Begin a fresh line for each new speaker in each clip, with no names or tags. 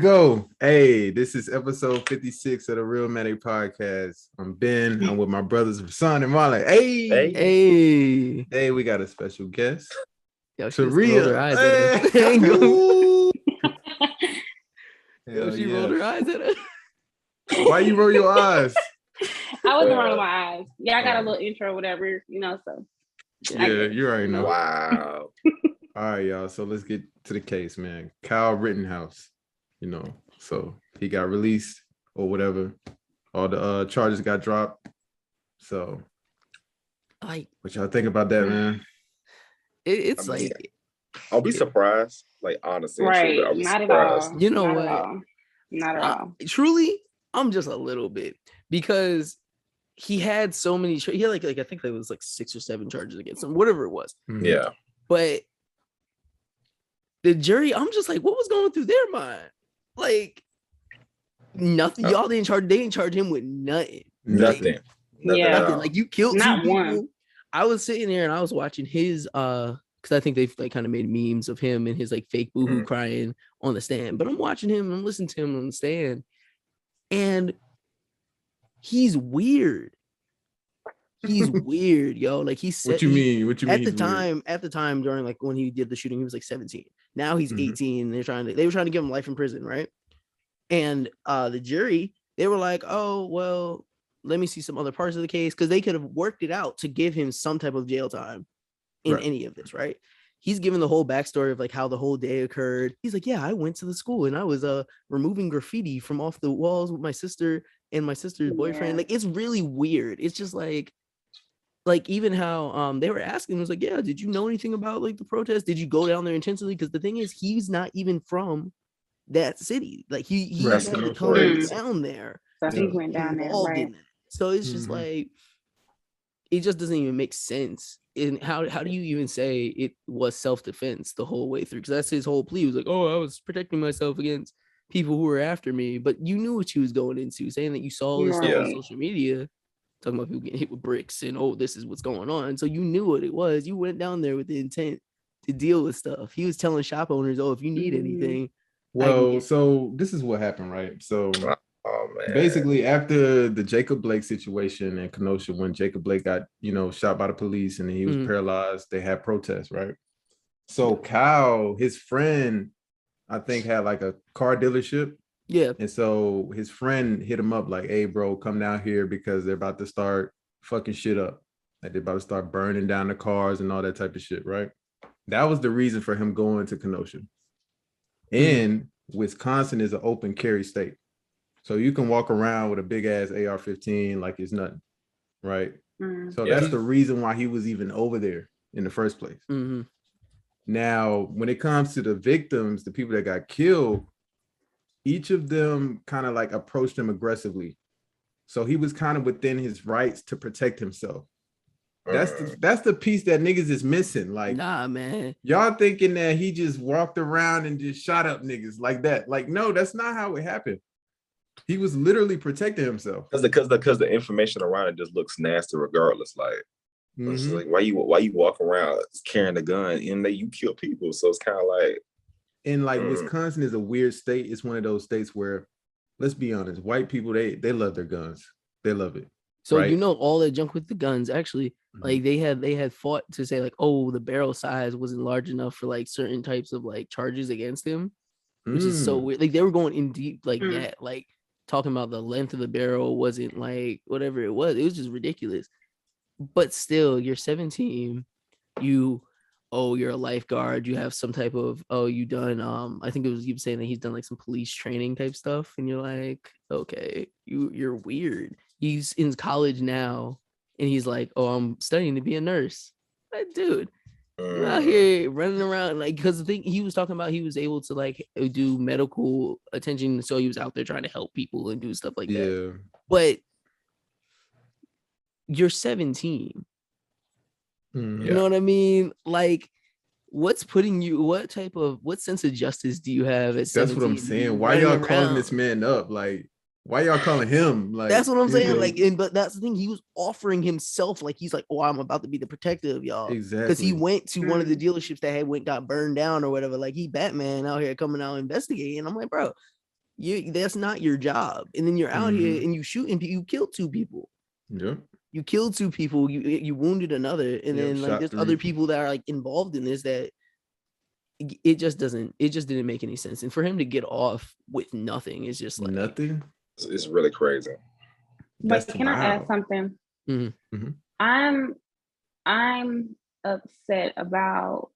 go. Hey, this is episode 56 of the Realmatic Podcast. I'm Ben. I'm with my brothers, Son and Marley. Hey, we got a special guest.
Yo, she rolled her eyes at us. She rolled her eyes at us.
Why you roll your eyes?
I wasn't rolling my eyes. Yeah, I got a little intro, whatever, so.
Yeah, you already know.
Wow.
All right, y'all. So let's get to the case, man. Kyle Rittenhouse, so he got released or whatever. All the charges got dropped. So, what y'all think about that, man?
I'll be surprised. Like, honestly,
right? Not at all.
You know what?
Not at all.
Truly, I'm just a little bit because he had so many. He had like I think there was like 6 or 7 charges against him, whatever it was.
Yeah.
But the jury, I'm just like, what was going through their mind? Like nothing. Y'all didn't charge. They didn't charge him with nothing.
Nothing.
Yeah.
Like you killed
not
2 people.
One.
I was sitting there and I was watching his because I think they've like kind of made memes of him and his like fake boohoo crying on the stand. But I'm watching him and listening to him on the stand, and he's weird. He's weird, yo. Like he said.
What you mean?
At the time during like when he did the shooting, he was like 17. Now he's 18. They were trying to give him life in prison, right? And the jury, they were like, oh well, let me see some other parts of the case, because they could have worked it out to give him some type of jail time in any of this, right? He's given the whole backstory of like how the whole day occurred. He's like, yeah, I went to the school and I was removing graffiti from off the walls with my sister and my sister's boyfriend. Like, it's really weird. It's just like even how they were asking, was like, yeah, did you know anything about like the protest? Did you go down there intentionally? Because the thing is, he's not even from that city. Like he never come down there.
So he went down there, right?
So it's just like, it just doesn't even make sense. And how do you even say it was self-defense the whole way through? Because that's his whole plea. He was like, oh, I was protecting myself against people who were after me. But you knew what you was going into, saying that you saw this stuff on social media, talking about people getting hit with bricks and, oh, this is what's going on. So you knew what it was. You went down there with the intent to deal with stuff. He was telling shop owners, oh, if you need anything.
Well, so this is what happened, right? So basically, after the Jacob Blake situation in Kenosha, when Jacob Blake got, shot by the police and he was paralyzed, they had protests, right? So Kyle, his friend, I think had like a car dealership. Yeah. And so his friend hit him up like, hey, bro, come down here because they're about to start fucking shit up. Like they're about to start burning down the cars and all that type of shit, right? That was the reason for him going to Kenosha. And Wisconsin is an open carry state. So you can walk around with a big ass AR-15 like it's nothing, right? So that's the reason why he was even over there in the first place. Now, when it comes to the victims, the people that got killed, each of them kind of like approached him aggressively. So he was kind of within his rights to protect himself. That's the piece that niggas is missing. Like,
nah, man. Y'all
thinking that he just walked around and just shot up niggas like that. Like, no, that's not how it happened. He was literally protecting himself.
Because the information around it just looks nasty regardless. Like, it's like why you walk around carrying a gun and you kill people. So it's kind of like,
and like Wisconsin is a weird state. It's one of those states where, let's be honest, white people, they love their guns. They love it.
So right? All that junk with the guns, actually, like they had fought to say like, oh, the barrel size wasn't large enough for like certain types of like charges against him, which is so weird. Like they were going in deep like that, like talking about the length of the barrel wasn't like whatever it was. It was just ridiculous. But still, you're 17, you're a lifeguard, you have some type of, you done, I think it was you saying that he's done like some police training type stuff. And you're like, okay, you're weird. He's in college now and he's like, oh, I'm studying to be a nurse. Like, dude, you're out here running around. Like, because the thing he was talking about, he was able to like do medical attention. So he was out there trying to help people and do stuff like that. But you're 17. You know what I mean? Like, what's putting you, what sense of justice do you have at 17?
That's what I'm saying. Why y'all calling this man up? Like, why y'all calling him? Like,
that's what I'm saying. Like, but that's the thing. He was offering himself. Like, he's like, oh, I'm about to be the protector of y'all.
Exactly.
Because he went to one of the dealerships that got burned down or whatever. Like, he Batman out here coming out investigating. I'm like, bro, That's not your job. And then you're out here and you shoot and you killed 2 people.
Yeah.
You killed 2 people. You wounded another, and then like there's 3. Other people that are like involved in this that it just didn't make any sense. And for him to get off with nothing is just like
nothing.
It's really crazy.
But can I add something?
Mm-hmm.
I'm upset about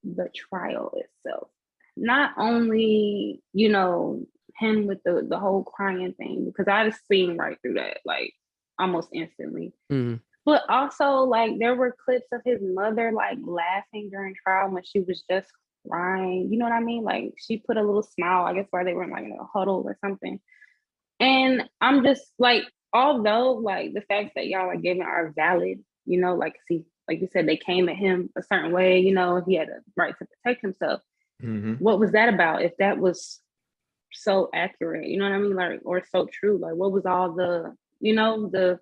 the trial itself. Not only, him with the whole crying thing, because I just seen right through that, like almost instantly.
Mm-hmm.
But also, like, there were clips of his mother like laughing during trial when she was just crying. You know what I mean? Like, she put a little smile, I guess, while they were like in a huddle or something. And I'm just like, although like the facts that y'all are giving are valid, like, see, like you said, they came at him a certain way, he had a right to protect himself.
Mm-hmm.
What was that about? If that was so accurate, you know what I mean? Like, or so true, like what was all the, the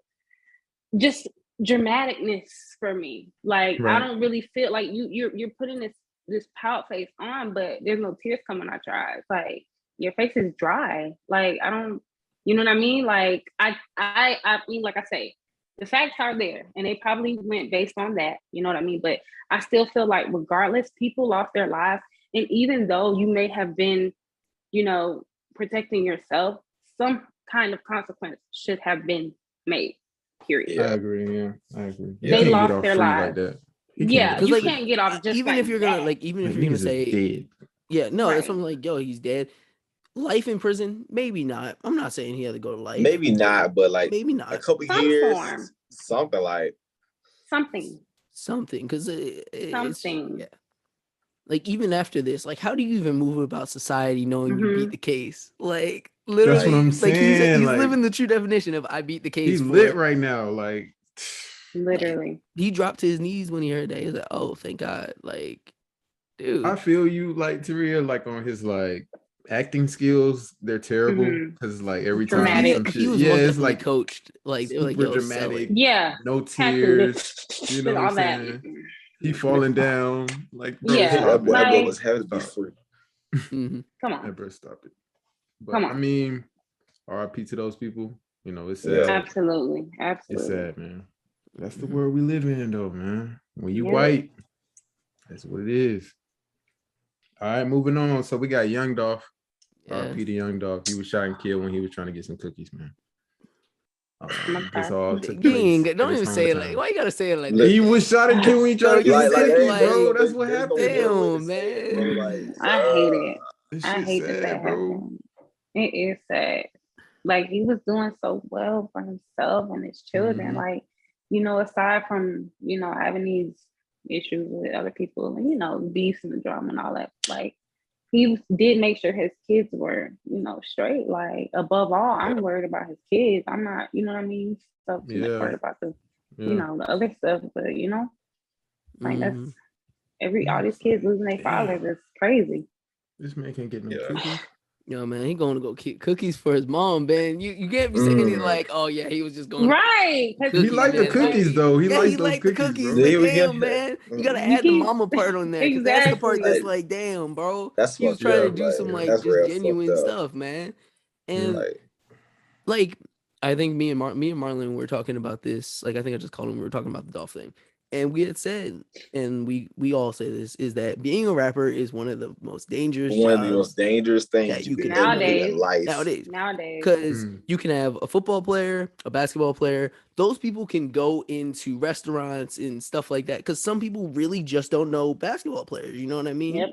just dramaticness for me? Like, right. I don't really feel like you're putting this pout face on, but there's no tears coming out your eyes. Like, your face is dry. Like, I don't, you know what I mean? Like, I mean, like I say, the facts are there, and they probably went based on that. You know what I mean? But I still feel like, regardless, people lost their lives, and even though you may have been, protecting yourself, some kind of consequence should have been made. Period.
I agree. Yeah, I agree.
They lost their lives.
Like that.
You can't get off just
even
like
if you're
that.
gonna like, even if you're gonna say,
dead.
Yeah, no,
right.
That's something like, yo, he's dead. Life in prison, maybe not. I'm not saying he had to go to life.
Maybe not, but like
maybe not.
A couple years, something like
something, because
something.
Yeah. Like, even after this, like, how do you even move about society knowing you beat the case? Like, literally,
that's what I'm saying.
He's living the true definition of I beat the case.
He's lit right now, like
literally.
Like, he dropped to his knees when he heard that. He was like, "Oh, thank God!" Like, dude,
I feel you, like, Taria, like on his like acting skills, they're terrible because like every time some shit,
he was
it's like
coached, like they were like,
super dramatic,
no
tears, you know what I'm saying? He falling down, like, bro,
that boy was having to be free.
Come on,
never stop it. But I mean, RIP to those people. It's sad.
Absolutely.
It's sad, man. That's the world we live in, though, man. When you white, that's what it is. All right, moving on. So we got Young Dolph. RIP to Young Dolph. He was shot and killed when he was trying to get some cookies, man. This all took place.
Don't even say it like. Why you gotta say it like
that? He was shot and killed when he tried to get some cookies, bro. That's what happened.
Damn, man.
I hate it. I hate that happened. It is sad. Like, he was doing so well for himself and his children. Like, aside from, having these issues with other people and, beefs and the drama and all that, like, he did make sure his kids were, straight. Like, above all, I'm worried about his kids. I'm not, you know what I mean? So worried about the, the other stuff. But, like, that's all these kids losing their fathers is crazy.
This man can't get no cookies.
Yo, man, he going to go get cookies for his mom, man. You can't be saying it like, oh yeah, he was just going.
Right.
He liked the cookies though. He liked those cookies.
Like, damn, man, you gotta add the mama part on that.
Exactly.
That's the part that's like, damn, bro.
That's
he was trying to do some like just genuine stuff, man. And like, I think me and Marlon were talking about this. Like, I think I just called him. We were talking about the Dolph thing. And we had said, and we all say this, is that being a rapper is one of the most dangerous
things that you can ever do in life.
Nowadays.
Because you can have a football player, a basketball player. Those people can go into restaurants and stuff like that. Because some people really just don't know basketball players. You know what I mean?
Yep.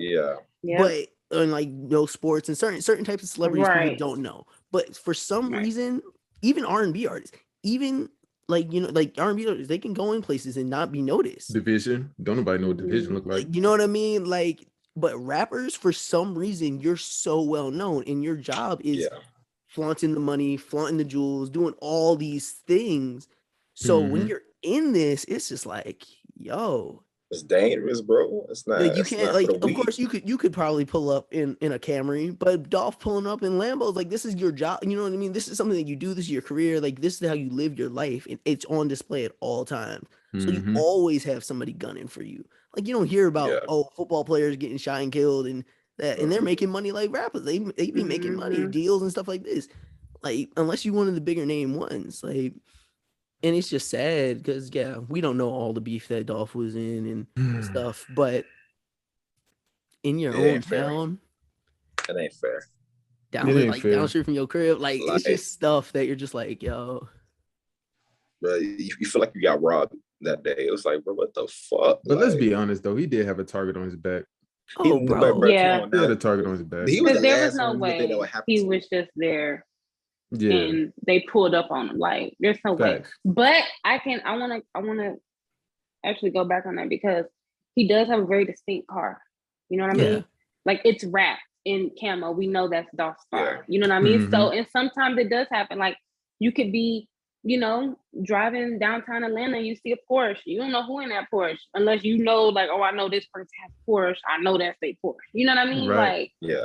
Yeah.
But like sports and certain types of celebrities people don't know. But for some reason, even R&B artists, even like R&B artists, they can go in places and not be noticed.
Division, don't nobody know what Division look like.
You know what I mean? Like, but rappers, for some reason, you're so well known, and your job is flaunting the money, flaunting the jewels, doing all these things. So when you're in this, it's just like, yo,
it's dangerous, bro. It's not.
Like, you can't, like, of course you could probably pull up in a Camry, but Dolph pulling up in Lambos, like, this is your job. You know what I mean? This is something that you do. This is your career. Like, this is how you live your life, and it's on display at all times. So you always have somebody gunning for you. Like, you don't hear about football players getting shot and killed, and that, and they're making money like rappers. They be making money deals and stuff like this. Like, unless you one of the bigger name ones, like, and it's just sad because we don't know all the beef that Dolph was in and stuff, but in your own town,
it ain't fair.
Downstream from your crib, like it's just stuff that you're just like, yo.
Bro, you feel like you got robbed that day. It was like, bro, what the fuck?
But let's be honest though, he did have a target on his back.
Oh, bro.
Yeah.
He had a target on his back.
Because there was no way he was just there. Yeah. And they pulled up on him. Like, there's no way. But I wanna actually go back on that because he does have a very distinct car. You know what I mean? Like, it's wrapped in camo. We know that's Dolph's car. You know what I mean? So, and sometimes it does happen. Like, you could be, driving downtown Atlanta, you see a Porsche. You don't know who in that Porsche unless you know, like, oh, I know this person has a Porsche. I know that's their Porsche. You know what I mean?
Right.
Like,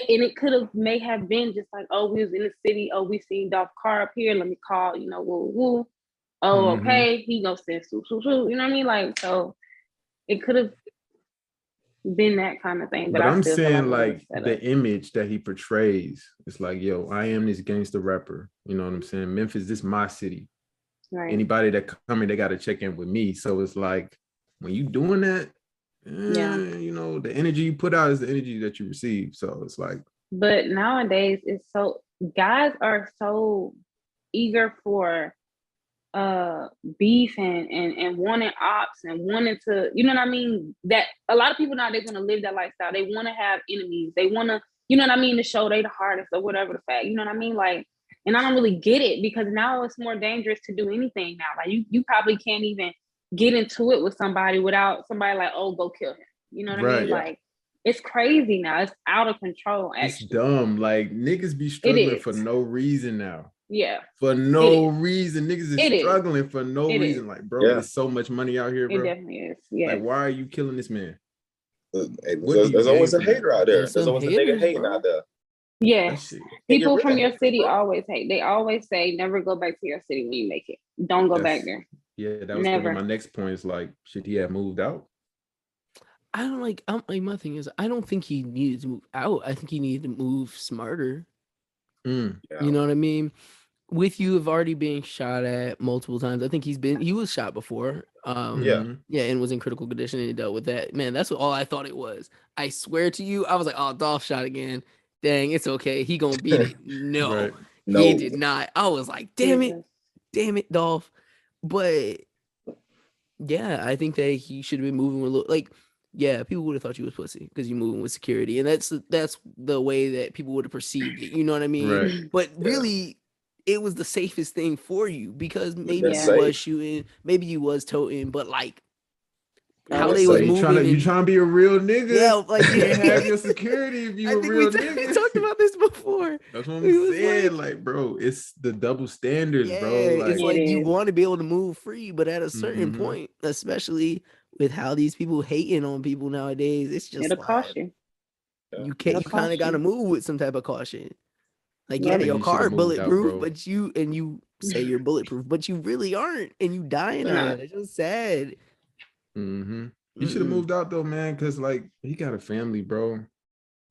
and it may have been just like, oh, we was in the city. Oh, we seen Dolph's car up here. Let me call, woo, woo. Oh, okay. He gonna send swoop, swoop, swoop. You know what I mean? Like, so it could have been that kind of thing. But
I'm saying, like, the image that he portrays, it's like, yo, I am this gangster rapper. You know what I'm saying? Memphis, this is my city. Right. Anybody that coming, they got to check in with me. So it's like, when you doing that, the energy you put out is the energy that you receive. So it's like.
But nowadays, guys are so eager for beef and wanting ops and wanting to, you know what I mean? That a lot of people now, they're going to live that lifestyle. They want to have enemies. They want to, you know what I mean, to show they the hardest or whatever the fact, you know what I mean? Like, and I don't really get it because now it's more dangerous to do anything now. Like, you probably can't even get into it with somebody without somebody like, oh, go kill him. You know what I mean? Yeah. Like, it's crazy now. It's out of control, actually.
It's dumb. Like, niggas be struggling for no reason now.
Yeah.
For no reason. Niggas is struggling for no reason. Like, bro, there's so much money out here, bro.
It definitely is. Yeah.
Like, why are you killing this man?
There's always a hater out there. There's always a nigga hating out there.
Yeah. People from your city always hate. They always say, never go back to your city when you make it. Don't go back there.
Yeah, that was gonna be my next point. Is like, should he have moved out?
My thing is, I don't think he needed to move out. I think he needed to move smarter. You know what I mean? With you have already been shot at multiple times. I think he was shot before. And was in critical condition and he dealt with that. Man, that's all I thought it was. I swear to you, I was like, oh, Dolph shot again. Dang, it's okay. He gonna beat it. No, he did not. I was like, damn it, Dolph. But yeah, I think that he should have been moving with a little, like, people would have thought you was pussy because you're moving with security, and that's the way that people would have perceived it. You know what I mean?
Right.
But really, it was the safest thing for you because maybe you was shooting, maybe you was toting, but like how they was moving.
You trying to be a real nigga?
Yeah, like
you can't have your security if you a real nigga.
We talked about this before.
That's what I'm saying. Like, bro, it's the double standards, bro. Like,
it's like you want to be able to move free, but at a certain point, especially with how these people hating on people nowadays, it's just
it'll cost you.
You kind of got to move with some type of caution. Like, your car bulletproof, but you say you're bulletproof, but you really aren't, and you dying on it. It's just sad.
He should have moved out though, man, because like he got a family, bro.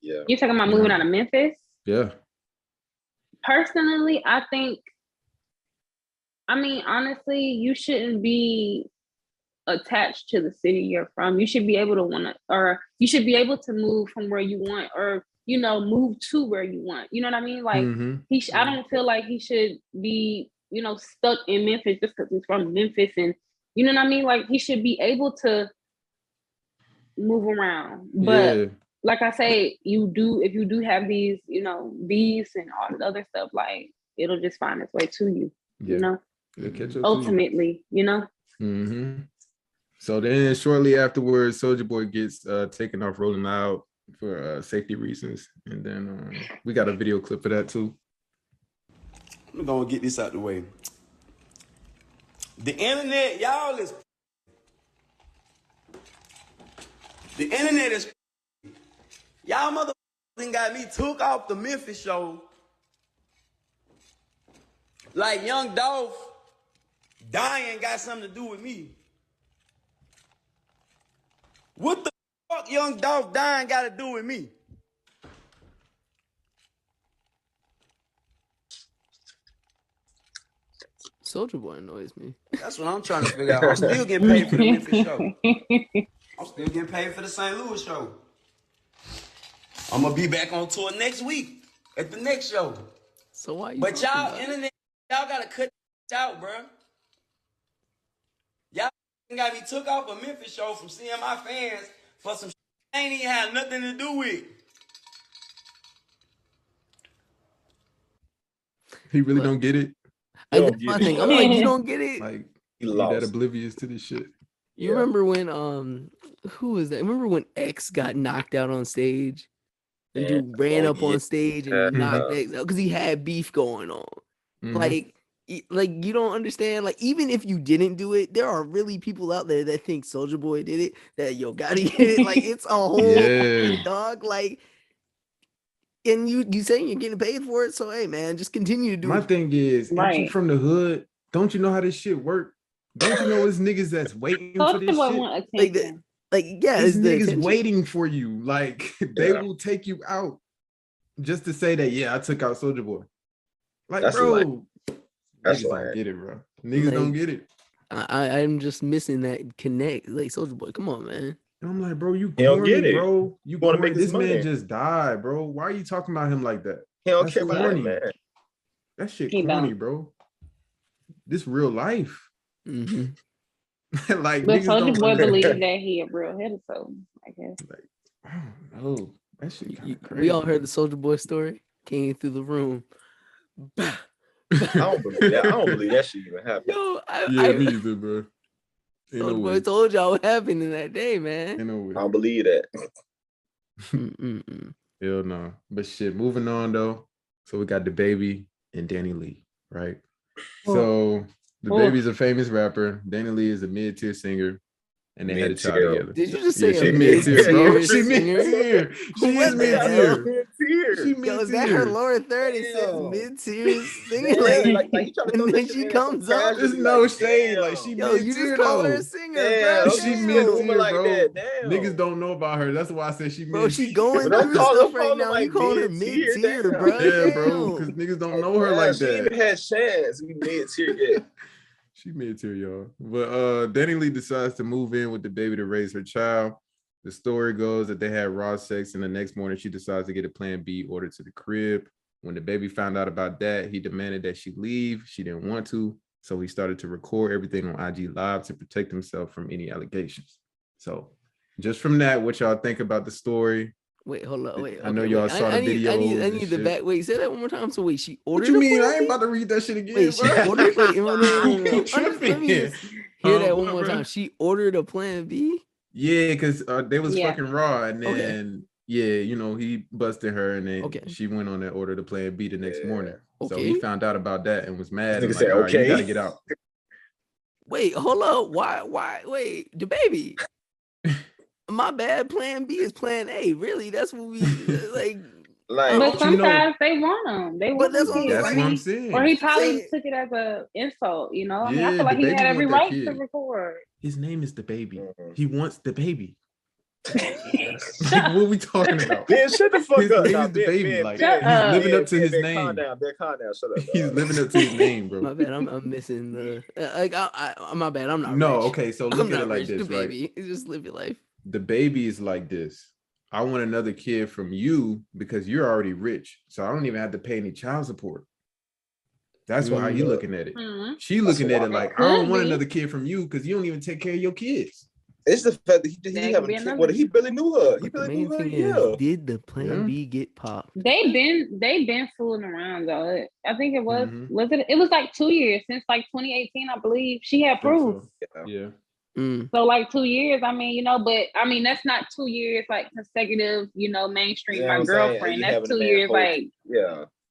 Yeah.
You talking about moving out of Memphis?
Yeah.
Personally, honestly, you shouldn't be attached to the city you're from. You should be able to move from where you want, or move to where you want. You know what I mean? Like I don't feel like he should be, stuck in Memphis just because he's from Memphis, and you know what I mean? Like, he should be able to move around. But like I say, if you do have these, beefs and all the other stuff, like, it'll just find its way to you. You know? Ultimately,
So then shortly afterwards, Soulja Boy gets taken off Rolling Loud for safety reasons. And then we got a video clip for that too.
I'm gonna get this out the way. The internet, y'all is. The internet is. Y'all motherfucking got me took off the Memphis show. Like Young Dolph dying got something to do with me. What the fuck Young Dolph dying got to do with me?
Soulja Boy annoys me.
That's what I'm trying to figure out. I'm still getting paid for the Memphis show. I'm still getting paid for the St. Louis show. I'm gonna be back on tour next week at the next show.
So why?
But y'all internet, y'all gotta cut this out, bro. Y'all got me took off a Memphis show from seeing my fans for some shit I ain't even had nothing to do with.
He really don't get it.
That's my thing. I'm like, you don't get it.
Like you that oblivious to this shit.
You remember when who was that? Remember when X got knocked out on stage? And dude ran up on stage and knocked X out because he had beef going on. Mm-hmm. Like you don't understand. Like even if you didn't do it, there are really people out there that think Soulja Boy did it. That Yo Gotti did it. Like it's a whole dog. Like, and you saying you're getting paid for it. So hey man, just continue to do it.
My thing is, ain't you from the hood? Don't you know how this shit work? Don't you know it's niggas that's waiting for this shit? These niggas waiting for you. Like they will take you out just to say that. Yeah, I took out Soulja Boy. Like, that's bro, niggas don't get it, bro. Niggas don't get it.
I'm just missing that connect. Like Soulja Boy, come on, man.
And I'm like, bro, you don't get it, bro. You want to make this man just die, bro. Why are you talking about him like that?
He don't care about that, man.
That shit corny, bro. This real life.
Mm-hmm.
Like, but Soulja Boy believe that he a real hitter, so I guess.
Like, I don't know. That shit kind of crazy.
We all heard the Soulja Boy story. Came through the room.
I don't believe that. I don't believe that shit even happened.
Me either, bro.
Soulja Boy told y'all what happened in that day, man.
I don't believe that.
Hell no. But shit, moving on though. So we got the baby and Danileigh, right? So the baby's a famous rapper. Danileigh is a mid-tier singer. And they had a child together.
Did you just say
she mid-tier, bro? She mid-tier. She is mid-tier.
Yo, is that her lower third? It says mid-tier singer. Like and then she comes up.
There's no shade. Like she mid-tier.
You just call her a singer,
bro. She mid-tier, bro. Niggas don't know about her. That's why I said she mid-tier.
Bro, she going through stuff right now. You call her mid-tier, bro.
Yeah, bro. Because niggas don't know her like that.
She even had chance. We mid-tier yet.
She mid-tier, y'all. But Danileigh decides to move in with the baby to raise her child. The story goes that they had raw sex, and the next morning she decides to get a Plan B ordered to the crib. When the baby found out about that, he demanded that she leave. She didn't want to, so he started to record everything on IG Live to protect himself from any allegations. So just from that, what y'all think about the story?
Wait, hold on. Wait,
I know y'all saw the video.
I need the back. Wait, say that one more time. So wait, she ordered.
What you mean? I ain't about to read that shit again.
Wait, she ordered. Wait, no. Let me hear that one more time. She ordered a Plan B.
Yeah, because they was fucking raw, and then he busted her, and then she went on that order to Plan B the next morning. So he found out about that and was mad. And like, all right, you gotta get out.
Wait, hold up. Why? Wait, the baby. My bad. Plan B is Plan A. Really? That's what we like.
But sometimes they want them.
That's what I'm saying.
Or he probably took it as an insult. I mean, I feel like he had every right to record.
His name is the baby. He wants the baby. What are we talking about?
Ben, shut the fuck up.
His name is the baby. Like he's living up to his name.
Calm down. Shut up.
He's living up to his name, bro.
My bad. I'm missing the my bad. I'm not.
No,
rich.
Okay. So look at it like this, right?
Baby. Just live your life.
The baby is like this. I want another kid from you because you're already rich. So I don't even have to pay any child support. That's how you looking at it. Mm-hmm. She looking at it like, I don't want another kid from you because you don't even take care of your kids.
It's the fact that he have a kid. What he really knew her. He really knew her.
Yeah. Did the Plan B get popped?
They been fooling around though. I think it was it was like 2 years since like 2018, I believe. She had proof.
So. Yeah.
So like 2 years, I mean, but I mean that's not 2 years like consecutive, mainstream my girlfriend. That's 2 years like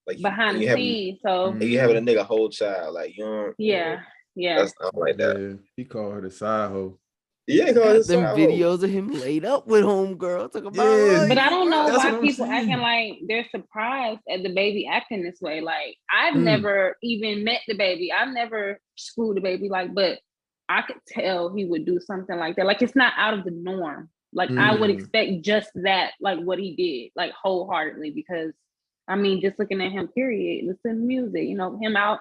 behind the scenes. So
you having a nigga whole child, like
yeah.
That's not like that.
Yeah. He called her the side hoe.
Yeah,
them videos of him laid up with homegirl. Talk about
but I don't know why people acting like they're surprised at the baby acting this way. Like I've never even met the baby. I've never screwed the baby. But I could tell he would do something like that. Like it's not out of the norm. Like I would expect just that, like what he did, like wholeheartedly. Because I mean, just looking at him, period. Listen to music, him out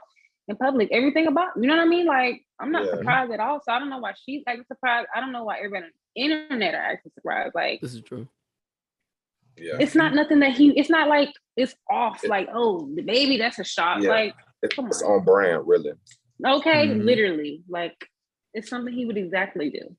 in public. Everything about, you know what I mean? Like, I'm not surprised at all. So I don't know why she's acting surprised. I don't know why everybody on the internet are acting surprised. Like,
this is true.
Yeah.
It's not nothing that it's not like it's off. Like, oh, the baby, that's a shock. Like,
it's on brand, really.
Okay, literally. Like, it's something he would exactly do.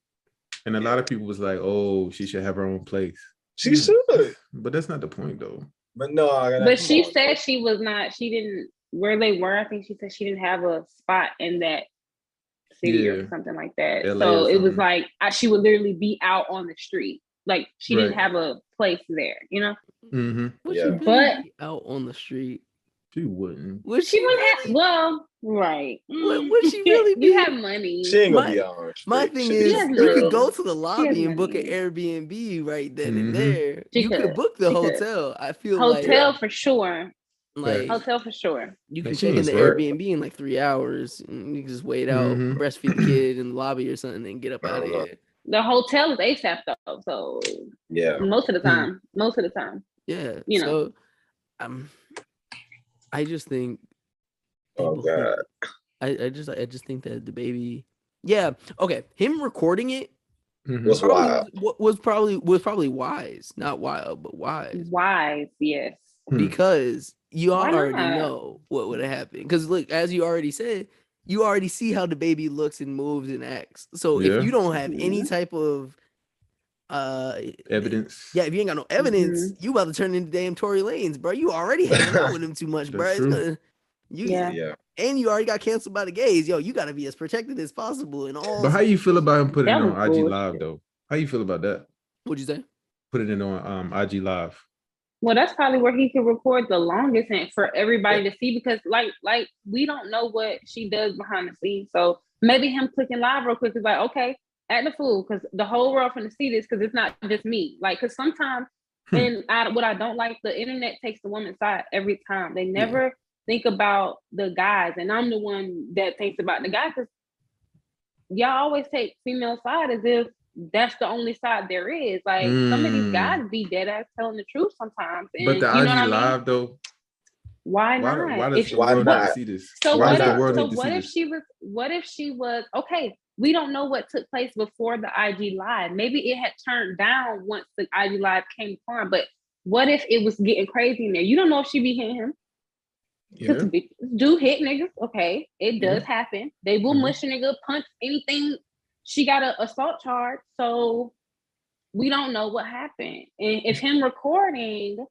And a lot of people was like, oh, she should have her own place.
She should.
But that's not the point, though.
But no,
but she said she was not, she didn't, where they were, I think she said she didn't have a spot in that city or something like that.
LA
so it was like, she would literally be out on the street. Like, she didn't have a place there, you know?
Mm-hmm.
Would she really be out on the street?
She wouldn't.
Would
she wouldn't have, well, right.
Would she really be?
You have money.
She ain't gonna be out on the street.
My thing is, you could go to the lobby and book an Airbnb right then and there. You could book the hotel. I feel
hotel for sure.
Like
hotel for sure.
You can check in the Airbnb in like 3 hours and you can just wait out, breastfeed the kid in the lobby or something, and get up out of here.
The hotel is ASAP though, so most of the time.
Yeah,
you know.
So, I just think.
Oh God!
I just think that the baby. Yeah. Okay. Him recording it was probably wise, not wild, but wise.
Wise, yes.
Because you already know what would have happened. Because look, as you already said, you already see how the baby looks and moves and acts. So if you don't have any type of
evidence,
if you ain't got no evidence, you about to turn into damn Tory Lanez, bro. You already hanging out with him too much, bro. And you already got canceled by the gays. Yo, you got to be as protected as possible and all.
But how you feel about him putting it on IG Live though? How you feel about that?
What'd you say?
Putting it on IG Live.
Well, that's probably where he could record the longest and for everybody to see, because like we don't know what she does behind the scenes. So maybe him clicking live real quick is like, okay, act the fool, because the whole world finna see this, because it's not just me. Like, because sometimes, and what I don't like, the internet takes the woman's side every time. They never think about the guys, and I'm the one that thinks about the guys, because y'all always take female side as if that's the only side there is. Like, some of these guys be dead ass telling the truth sometimes. And,
but the IG Live though,
why not?
Why does the world need to see this?
So what if she was okay? We don't know what took place before the IG Live. Maybe it had turned down once the IG Live came upon. But what if it was getting crazy in there? You don't know if she be hitting him. Yeah. Do hit niggas, okay? It does happen. They will mush a nigga, punch anything. She got an assault charge, so we don't know what happened. And if him recording,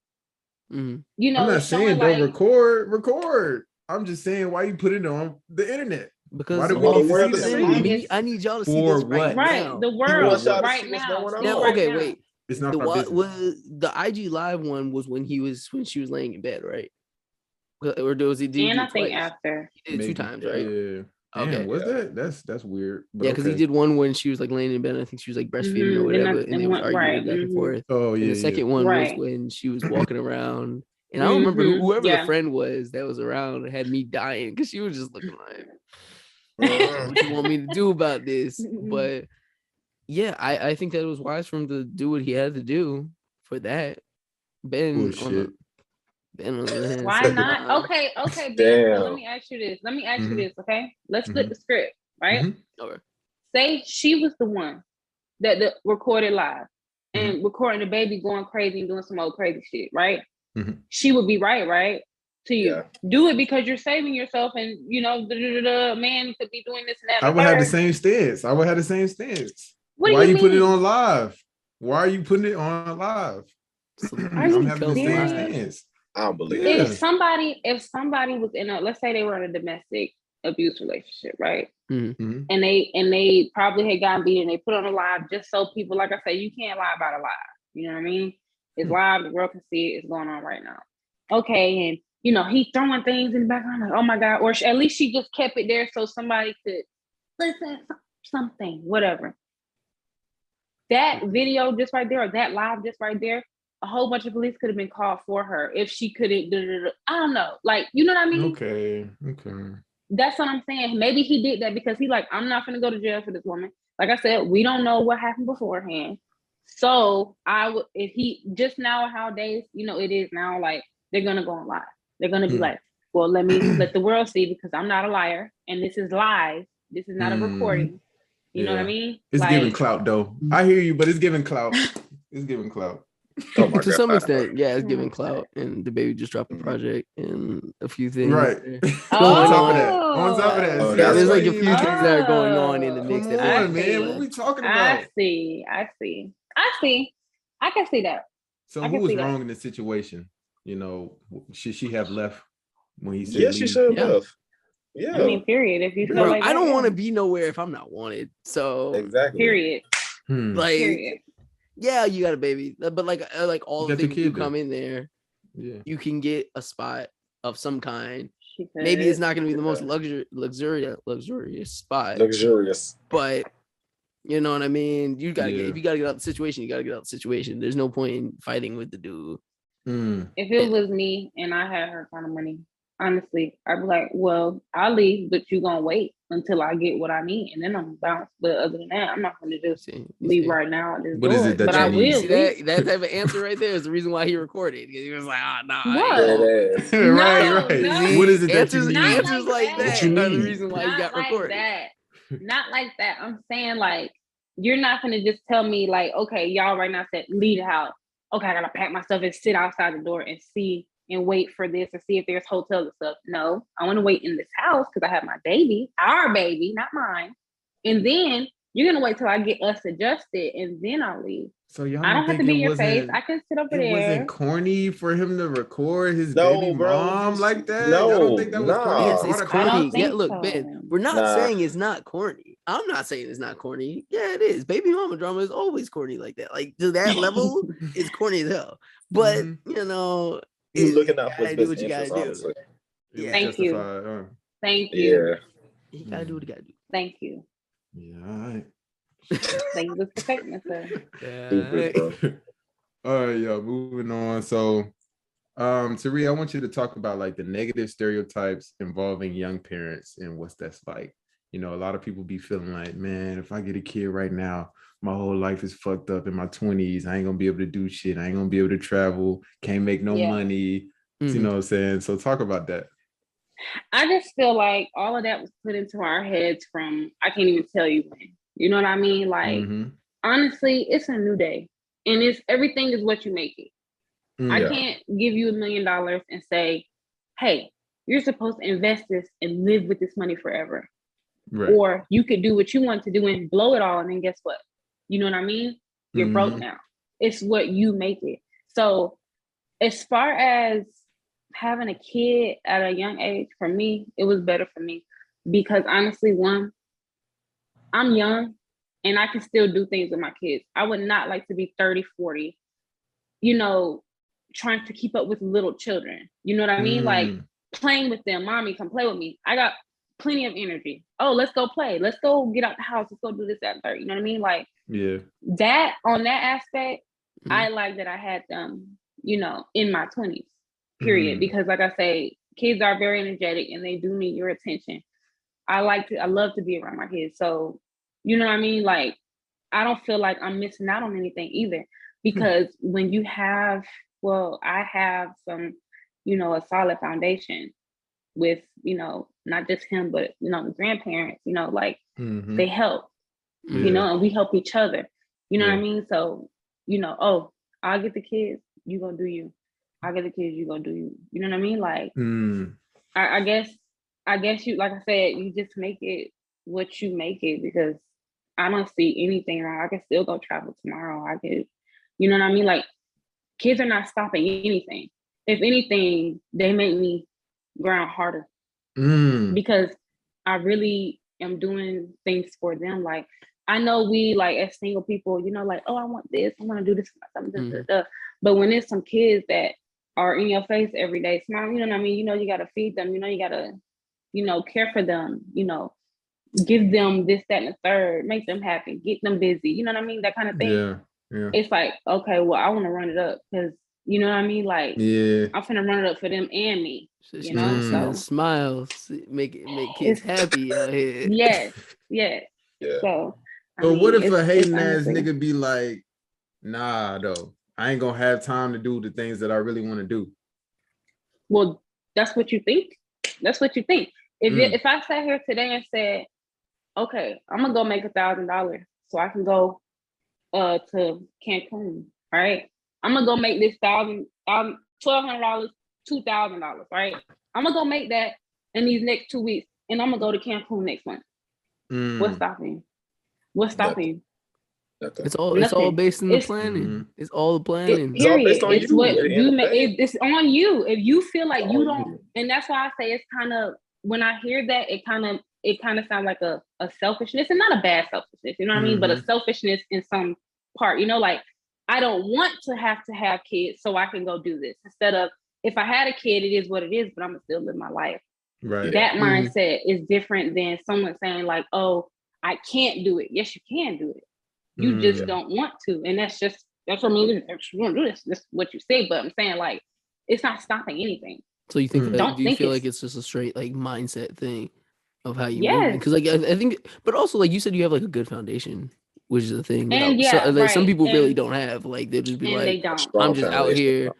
you know,
I'm not saying don't record. I'm just saying, why you put it on the internet?
Because
why do we need to see
this? I need y'all to see this right now.
The world right now.
Okay, wait.
It's not
the IG Live one was when she was laying in bed, right? Or was he?
And I think after
he did 2 times, right?
Yeah. Okay, was that? That's weird.
Yeah, because he did one when she was like laying in bed. I think she was like breastfeeding or whatever, and they was arguing back and forth.
Oh yeah.
And the second one was when she was walking around, and I don't remember whoever the friend was that was around had me dying because she was just looking like, "What you want me to do about this?" But yeah, I think that it was wise for him to do what he had to do for that.
Why not? Okay, Ben. So let me ask you this. Okay, let's flip the script, right?
Okay.
Say she was the one that recorded live and recording the baby going crazy and doing some old crazy shit, right? She would be right to you. Do it because you're saving yourself, and you know the man could be doing this and that.
I would have the same stance. Why you put it on live? Why are you putting it on live? I'm having the same stance.
I don't believe
it. If somebody was in let's say they were in a domestic abuse relationship, right? And they probably had gotten beaten, they put on a live just so people, like I say, you can't lie about a lie. You know what I mean? It's live, the world can see it, it's going on right now. Okay, and you know, he's throwing things in the background, like, oh my God, or at least she just kept it there so somebody could listen, something, whatever. That video just right there, or that live just right there, a whole bunch of police could have been called for her if she couldn't. I don't know, like, you know what I mean?
Okay.
That's what I'm saying. Maybe he did that because he like, I'm not gonna go to jail for this woman. Like I said, we don't know what happened beforehand. So if he just nowadays, you know, it is now like they're gonna go on live. They're gonna be like, well, let the world see, because I'm not a liar, and this is live. This is not a recording. You know what I mean?
It's giving clout, though. I hear you, but it's giving clout. It's giving clout.
Oh my
To
God.
some extent, yeah, it's giving clout, and the baby just dropped a project and a few things.
Right.
Oh.
On top of that.
Oh,
Yeah,
that's
there's like a
right.
few things that are going on in the mix.
Come
That
on, man. What are we talking about?
I see. I can see that.
So who was wrong in the situation? You know, should she have left when he said
Yeah, she should have left. Yeah.
I mean, period. If you feel
Bro,
like
I don't want to be nowhere if I'm not wanted. So
exactly.
Period.
Like,
Period.
yeah, you got a baby, but like all the things you come in there, you can get a spot of some kind. Maybe it's not going to be the most luxurious spot.
Luxurious.
But you know what I mean? You gotta if you gotta get out of the situation, you gotta get out of the situation. There's no point in fighting with the dude.
If it was me and I had her kind of money, honestly, I'd be like, well, I'll leave, but you gonna wait until I get what I need, and then I'm gonna bounce. But other than that, I'm not gonna just leave right now.
What is it that
I will.
See that type of answer right there is the reason why he recorded. He was like, nah.
Right. What is it that you need?
Answers like that are the reason why he got recorded.
Not like that. I'm saying, like, you're not gonna just tell me, like, okay, y'all right now said leave the house. Okay, I gotta pack my stuff and sit outside the door and see and wait for this and see if there's hotels and stuff. No, I want to wait in this house because I have my baby, our baby, not mine. And then you're gonna wait till I get us adjusted, and then I'll leave.
So y'all
I don't have to be your face. I can sit over there.
It wasn't corny for him to record his baby mom like that.
No,
I don't think that was corny.
It's corny. Yeah, look, Ben, we're not saying it's not corny. I'm not saying it's not corny. Yeah, it is. Baby mama drama is always corny like that. Like to that level, it's corny as hell. But you know,
you're looking out for
do what you gotta do.
Yeah. Thank you. Thank you.
Yeah. You gotta do what you gotta do.
Thank you.
Yeah, all right.
Thank you for protecting us, sir.
Yeah.
All right, y'all, moving on. So Tari, I want you to talk about like the negative stereotypes involving young parents and what's that's like. You know, a lot of people be feeling like, man, if I get a kid right now, my whole life is fucked up in my 20s. I ain't gonna be able to do shit. I ain't gonna be able to travel. Can't make no money. You know what I'm saying? So talk about that.
I just feel like all of that was put into our heads from, I can't even tell you when. You know what I mean? Like, honestly, it's a new day. And it's everything is what you make it. I can't give you $1 million and say, hey, you're supposed to invest this and live with this money forever. Right. Or you could do what you want to do and blow it all. And then guess what? You know what I mean? You're broke now. It's what you make it. So as far as having a kid at a young age, for me, it was better for me. Because honestly, one, I'm young and I can still do things with my kids. I would not like to be 30, 40, you know, trying to keep up with little children. You know what I mean? Like playing with them. Mommy, come play with me. I got plenty of energy. Oh, let's go play. Let's go get out the house. Let's go do this, that, and third. You know what I mean? Like that on that aspect, I like that I had them, you know, in my 20s, period. Because like I say, kids are very energetic and they do need your attention. I love to be around my kids. So, you know what I mean? Like, I don't feel like I'm missing out on anything either. Because when you have, I have some, you know, a solid foundation with, you know, not just him, but, you know, the grandparents, you know, like they help, you know, and we help each other. You know what I mean? So, you know, oh, I'll get the kids, you gonna do you. I'll get the kids, you gonna do you. You know what I mean? Like, I guess you, like I said, you just make it what you make it, because I don't see anything wrong. I can still go travel tomorrow. I could, you know what I mean? Like, kids are not stopping anything. If anything, they make me grind harder because I really am doing things for them. Like, I know we, like, as single people, you know, like, oh, I want this, I want to do this, but when there's some kids that are in your face every day, smile, you know what I mean? You know, you got to feed them, you know, you got to, you know, care for them, you know, give them this, that, and the third, make them happy, get them busy, you know what I mean? That kind of thing. Yeah. It's like, okay, well, I want to run it up because, you know what I mean? Like, I'm finna run it up for them and me. You know, so
smiles make kids happy out here.
Yes. So
what if a hating ass nigga be like, nah, though, I ain't gonna have time to do the things that I really want to do?
Well, that's what you think. That's what you think. If I sat here today and said, okay, I'm gonna go make $1,000 so I can go to Cancun, right? I'm gonna go make this $1,200, $2,000, right? I'm gonna go make that in these next 2 weeks, and I'm gonna go to Cancun next month. What's stopping? What's stopping?
It's all based on the planning. It's all the planning.
Period. It's what you make. It's on you. If you feel like you don't, and that's why I say it's kind of, when I hear that, it kind of sounds like a selfishness, and not a bad selfishness, you know what I mean? But a selfishness in some part, like I don't want to have kids so I can go do this. Instead of, if I had a kid, it is what it is, but I'm gonna still live my life.
Right.
That mindset is different than someone saying like, oh, I can't do it. Yes, you can do it. You just don't want to. And that's what I mean. You want to do this. This is what you say. But I'm saying, like, it's not stopping anything.
So you think do you feel like it's just a straight like mindset thing of how you move? Because like I think, but also like you said, you have like a good foundation, which is the thing. And some people really don't have. Like they'll just be like, I'm just out here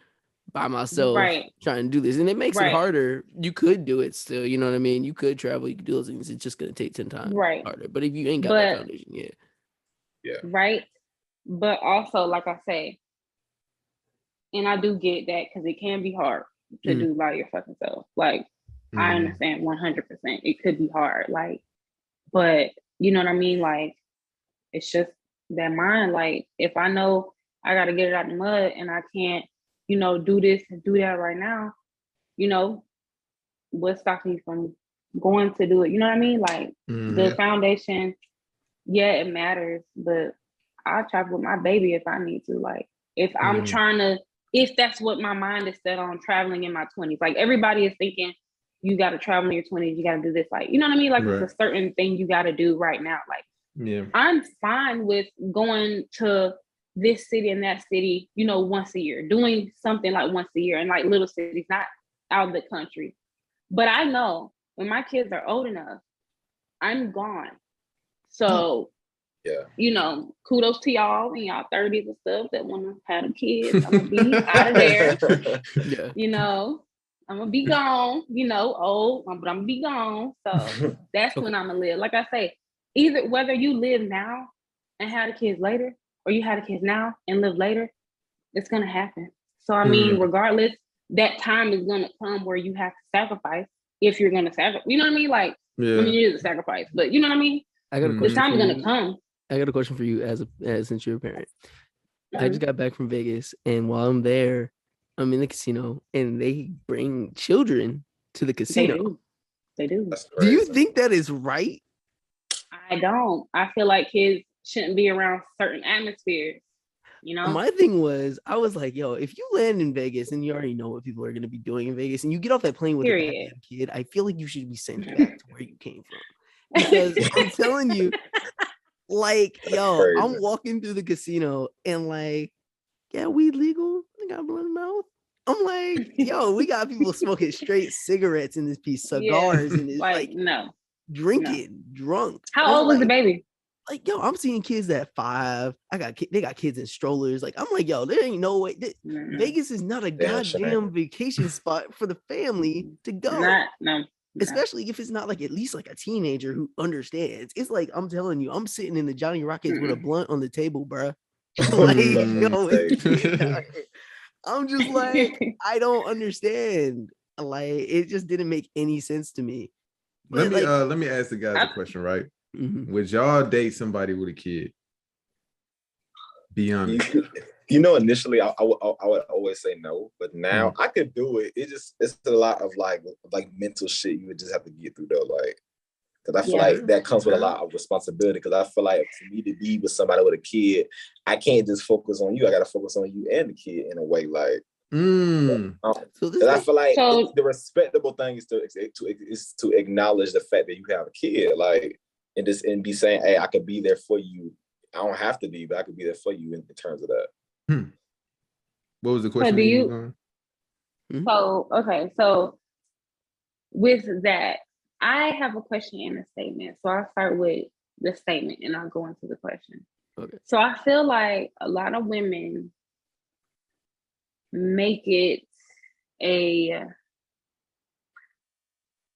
by myself trying to do this, and it makes it harder. You could do it still. You know what I mean? You could travel. You could do those things. It's just gonna take 10 times harder. But if you ain't got that foundation yet.
Yeah.
Right. But also, like I say, and I do get that because it can be hard to do by your fucking self. Like, I understand 100%. It could be hard. Like, but you know what I mean? Like, it's just that mind. Like, if I know I got to get it out the mud and I can't, do this and do that right now, what's stopping me from going to do it? You know what I mean? Like, the foundation. Yeah, it matters, but I'll travel with my baby if I need to. Like, if I'm trying to, if that's what my mind is set on, traveling in my 20s. Like, everybody is thinking, you got to travel in your 20s, you got to do this. Like, you know what I mean? Like, it's a certain thing you got to do right now. Like, I'm fine with going to this city and that city, once a year, doing something like once a year in like little cities, not out of the country. But I know when my kids are old enough, I'm gone. So, kudos to y'all in y'all 30s and stuff that want to have a kid. I'm going to be out of there. I'm going to be gone, old, but I'm going to be gone. So that's when I'm going to live. Like I say, either whether you live now and have the kids later, or you have the kids now and live later, it's going to happen. So, I mean, regardless, that time is going to come where you have to sacrifice if you're going to sacrifice. You know what I mean? Like, I mean, it is a sacrifice, but you know what I mean?
I got a question.
The time is gonna come.
I got a question for you as since you're a parent. I just got back from Vegas, and while I'm there, I'm in the casino, and they bring children to the casino.
They do.
Do you think that is right?
I don't. I feel like kids shouldn't be around certain atmospheres.
My thing was, I was like, yo, if you land in Vegas and you already know what people are going to be doing in Vegas, and you get off that plane with a goddamn kid, I feel like you should be sent back to where you came from. Because I'm telling you, like, yo, I'm walking through the casino and like, yeah, weed legal. I got blood in the mouth. I'm like, yo, we got people smoking straight cigarettes in this piece, cigars in this, drinking, drunk.
How old was the baby?
Like, yo, I'm seeing kids at 5. They got kids in strollers. Like, I'm like, yo, there ain't no way. Vegas is not a goddamn vacation spot for the family to go. Especially if it's not like at least like a teenager who understands. It's like, I'm telling you, I'm sitting in the Johnny Rockets with a blunt on the table, bruh. I'm just like, I don't understand. Like, it just didn't make any sense to me.
But let me ask the guys a question, right? Would y'all date somebody with a kid? Be honest.
Initially I would always say no, but now I could do it. It's a lot of like mental shit you would just have to get through though, like, because I feel like that comes with a lot of responsibility. Because I feel like for me to be with somebody with a kid, I can't just focus on you. I got to focus on you and the kid in a way, like. So I feel like the respectable thing is to acknowledge the fact that you have a kid, like, and be saying, hey, I could be there for you. I don't have to be, but I could be there for you in terms of that.
What was the question?
So with that, I have a question and a statement. So I'll start with the statement and I'll go into the question.
Okay.
So I feel like a lot of women make it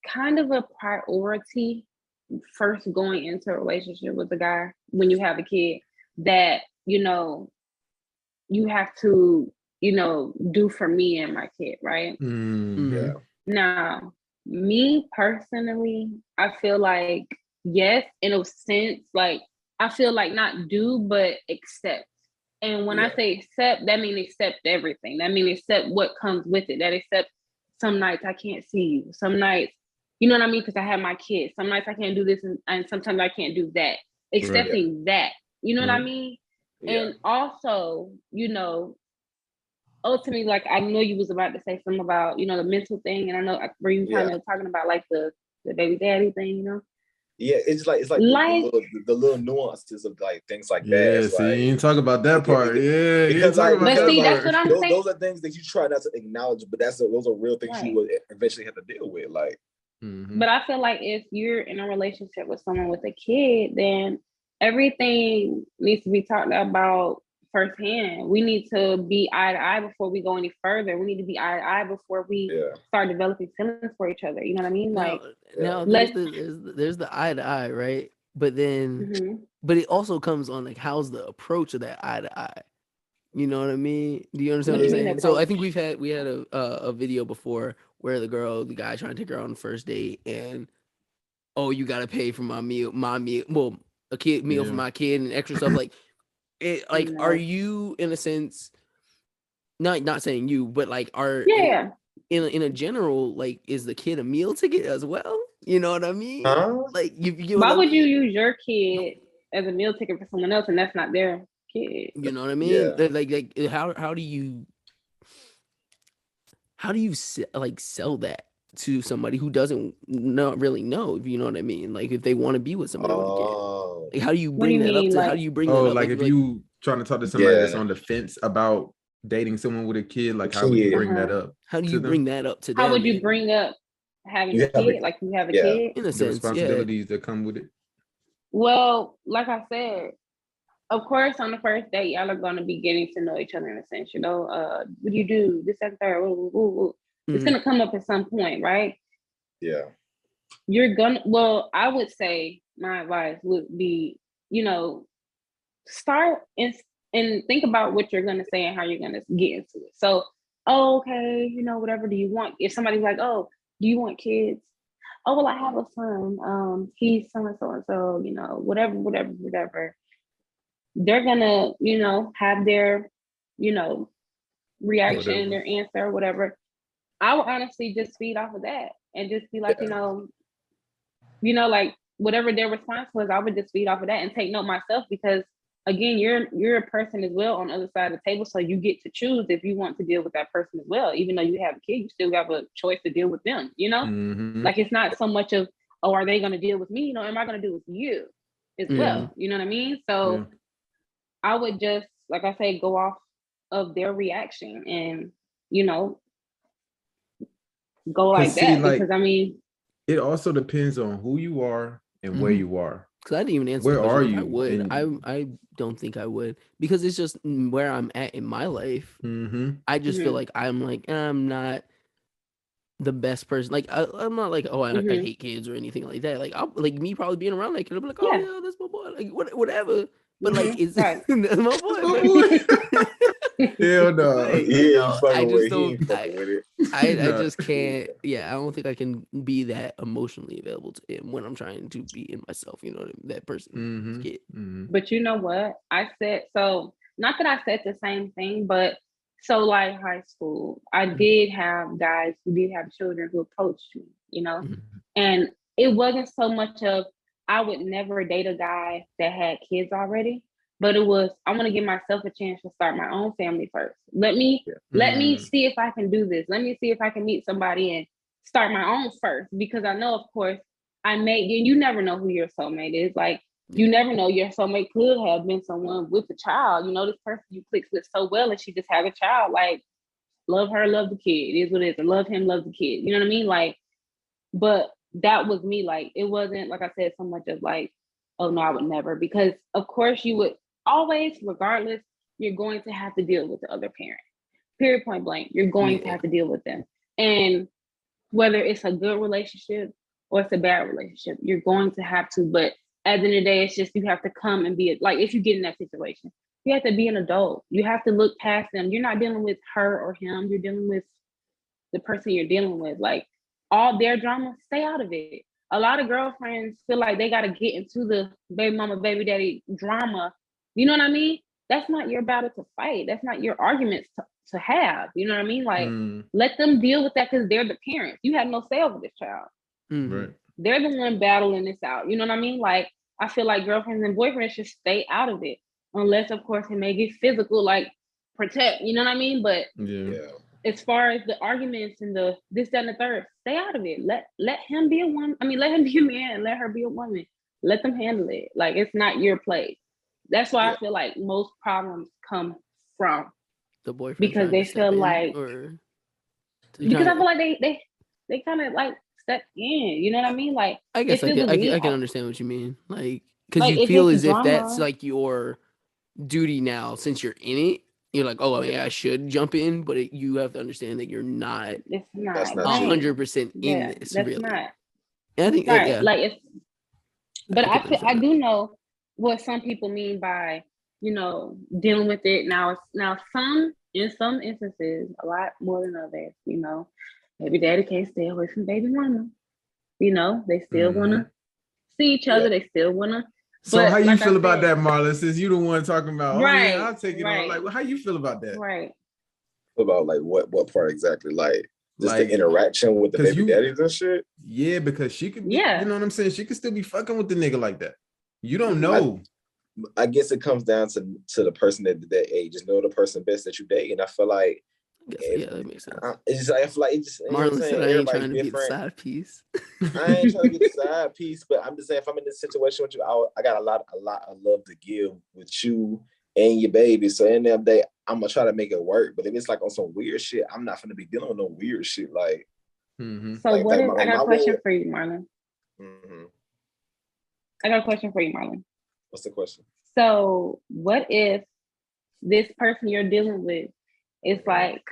kind of a priority first going into a relationship with a guy when you have a kid that, you know, you have to, you know, do for me and my kid, right?
Yeah.
Now, me personally, I feel like, yes, in a sense, like, I feel like not do, but accept. And when I say accept, that means accept everything. That means accept what comes with it. That accept some nights I can't see you. Some nights, you know what I mean? Because I have my kids. Some nights I can't do this and sometimes I can't do that. Accepting that. You know what I mean? Yeah. And also, you know, ultimately, like, I know you was about to say something about, you know, the mental thing. And I know where you kind of talking about like the baby daddy thing, you know?
Yeah, it's like the little nuances of like things like that.
Yeah, see, you ain't talk about that part. Yeah,
because like,
but see, that's what I'm saying.
Those are things that you try not to acknowledge, but those are real things you would eventually have to deal with. Like,
but I feel like if you're in a relationship with someone with a kid, then everything needs to be talked about firsthand. We need to be eye to eye before we go any further. We need to be eye to eye before we start developing feelings for each other. You know what I mean? Like,
now there's the eye to eye, right? But then, but it also comes on like, how's the approach of that eye to eye? You know what I mean? Do you understand what I'm saying? So I think we had a video before where the guy trying to take her on the first date, and you got to pay for my meal, well, a kid meal for my kid and extra stuff like. It, like, are you in a sense, not saying you, but like, in a general, like, is the kid a meal ticket as well? You know what I mean? Like, you
why would you use your kid as a meal ticket for someone else and that's not their kid?
You know what I mean? Like how do you like sell that to somebody who doesn't really know, if you know what I mean? Like, if they want to be with somebody with a kid, like, how do you bring that up to? How do you bring that up?
Like, if you trying to talk to somebody that's on the fence about dating someone with a kid, like, how would you bring that up?
How do you bring that up to them?
How would you bring up having a kid? Like, you have a kid?
In a sense,
the responsibilities that come with it.
Well, like I said, of course, on the first date, y'all are going to be getting to know each other in a sense, you know, what do you do? This, that, third. It's going to come up at some point, right?
Yeah.
I would say my advice would be, you know, start and think about what you're going to say and how you're going to get into it. So, okay, you know, whatever do you want? If somebody's like, oh, do you want kids? Oh, well, I have a son. He's so and so and so, you know, whatever. They're gonna, you know, have their, you know, reaction, their answer, or whatever. I would honestly just feed off of that and just be like, you know, like, whatever their response was, I would just feed off of that and take note myself, because again, you're a person as well on the other side of the table, so you get to choose if you want to deal with that person as well. Even though you have a kid, you still have a choice to deal with them, you know? Like, it's not so much of, oh, are they gonna deal with me? You know, am I gonna deal with you as well? You know what I mean? So I would just, like I say, go off of their reaction and, you know, go like that. Because I mean,
it also depends on who you are and where you are.
Because I didn't even answer.
Where are you?
I would. I don't think I would, because it's just where I'm at in my life. I just feel like I'm not the best person. Like, I'm not like, oh, I hate kids or anything like that. Like, I'll, like, me probably being around like, I'll be like, oh yeah, that's my boy. Like, whatever. But like, it's that's my boy.
Hell no.
I just don't. I just can't. Yeah, I don't think I can be that emotionally available to him when I'm trying to be in myself. You know what I mean? That person. Kid.
But you know what? I said, so not that I said the same thing, but so like high school, I did have guys who did have children who approached me, you know, and it wasn't so much of, I would never date a guy that had kids already, but it was, I want to give myself a chance to start my own family first. Let me see if I can do this. Let me see if I can meet somebody and start my own first, because I know, of course, you never know who your soulmate is. Like, you never know, your soulmate could have been someone with a child. You know, this person you clicked with so well and she just had a child. Like, love her, love the kid. It is what it is. Or love him, love the kid. You know what I mean? Like, but that was me. Like, it wasn't, like I said, so much of like, oh no, I would never. Because of course you would always, regardless, you're going to have to deal with the other parent. Period, point blank. You're going to have to deal with them. And whether it's a good relationship or it's a bad relationship. You're going to have to, but at the end of the day, it's just you have to come and be like, if you get in that situation, you have to be an adult. You have to look past them. You're not dealing with her or him. You're dealing with the person you're dealing with. Like all their drama, stay out of it. A lot of girlfriends feel like they got to get into the baby mama, baby daddy drama. You know what I mean? That's not your battle to fight. That's not your arguments to have. You know what I mean? Like, let them deal with that because they're the parents. You have no say over this child.
Right.
They're the one battling this out. You know what I mean? Like, I feel like girlfriends and boyfriends should stay out of it. Unless, of course, it may get physical, like protect. You know what I mean? But as far as the arguments and the this, that, and the third, stay out of it. Let him be a woman. I mean, let him be a man. Let her be a woman. Let them handle it. Like, it's not your place. That's why I feel like most problems come from
the boyfriend
because they feel like because I feel like they kind of like step in. You know what I mean? Like,
I guess I can understand what you mean. Like, because you feel as if that's like your duty now since you're in it. You're like, oh yeah, I should jump in, but you have to understand that you're not.
It's not
100% in this.
That's
really.
not.
And I think
like it's. But I do know what some people mean by, you know, dealing with it. Now in some instances, a lot more than others, you know, baby daddy can't stay away from baby mama. You know, they still want to see each other. They still want to.
So how you feel about that, Marlon? Since you the one talking about,
right,
I'll take it on. Like, how you feel about that?
Right.
About like what part exactly? Like just the interaction with the baby daddies and shit?
Yeah, because she could be, you know what I'm saying? She could still be fucking with the nigga like that. You don't know.
I guess it comes down to the person that age. Just know the person best that you date. And I feel like
that makes sense.
I feel like it just
Marlon said I ain't trying to be the side piece.
I ain't trying to be the side piece, but I'm just saying if I'm in this situation with you, I got a lot of love to give with you and your baby. So in the day, I'm gonna try to make it work. But if it's like on some weird shit, I'm not gonna be dealing with no weird shit. Like,
so like, what if I got a question for you, Marlon? I got a question for you, Marlon.
What's the question?
So what if this person you're dealing with is like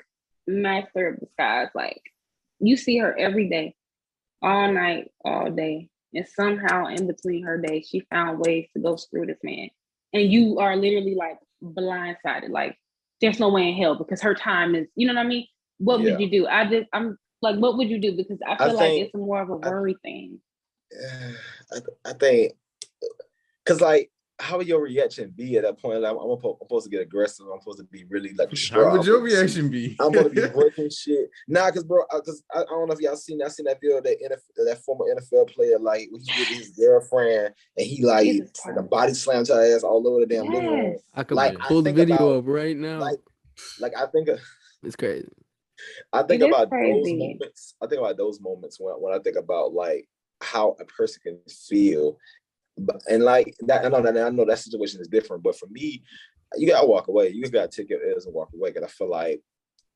master of disguise? Like you see her every day, all night, all day, and somehow in between her day, she found ways to go screw this man. And you are literally like blindsided. Like there's no way in hell because her time is, you know what I mean? What would you do? I'm like, what would you do? Because I feel like it's more of a worry thing.
I think, because like, how would your reaction be at that point? Like, I'm supposed to get aggressive. I'm supposed to be really like distraught.
How would your reaction be?
I'm supposed to be breaking shit. Nah, because I don't know if y'all seen. I seen that video of that former NFL player, like he's with his girlfriend, and he like the body slammed her ass all over the damn living room.
I could pull the video up right now.
Like I think
it's crazy.
I think about those moments. I think about those moments when I think about like how a person can feel. And like that, I know that situation is different, but for me, you gotta walk away. You just gotta take your L's and walk away. Cause I feel like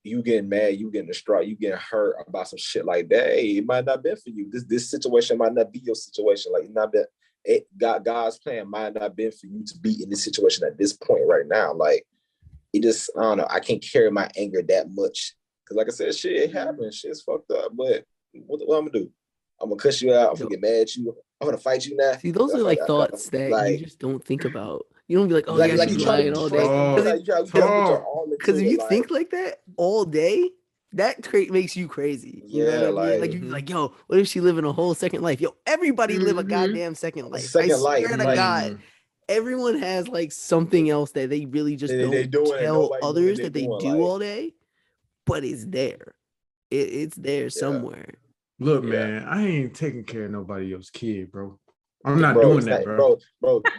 you getting mad, you getting distraught, you getting hurt about some shit like that. Hey, it might not be for you. This situation might not be your situation. Like not that God's plan might not been for you to be in this situation at this point right now. Like it just, I don't know. I can't carry my anger that much. Cause like I said, shit, it happens. Shit's fucked up. But what I'm gonna do? I'm gonna cuss you out. I'm gonna get mad at you. I'm gonna fight you now.
See, those are like thoughts that you just don't think about. You don't be like, oh, like, yeah, she's lying all day. Because if you think like that all day, that makes you crazy. You know what I mean? Like you be like, yo, what if she living a whole second life? Yo, everybody live a goddamn second life. I swear to God, everyone has like something else that they really just don't tell others that they do all day, but it's there. It's there somewhere.
Look, man, I ain't taking care of nobody else's kid, bro. I'm not doing that, bro.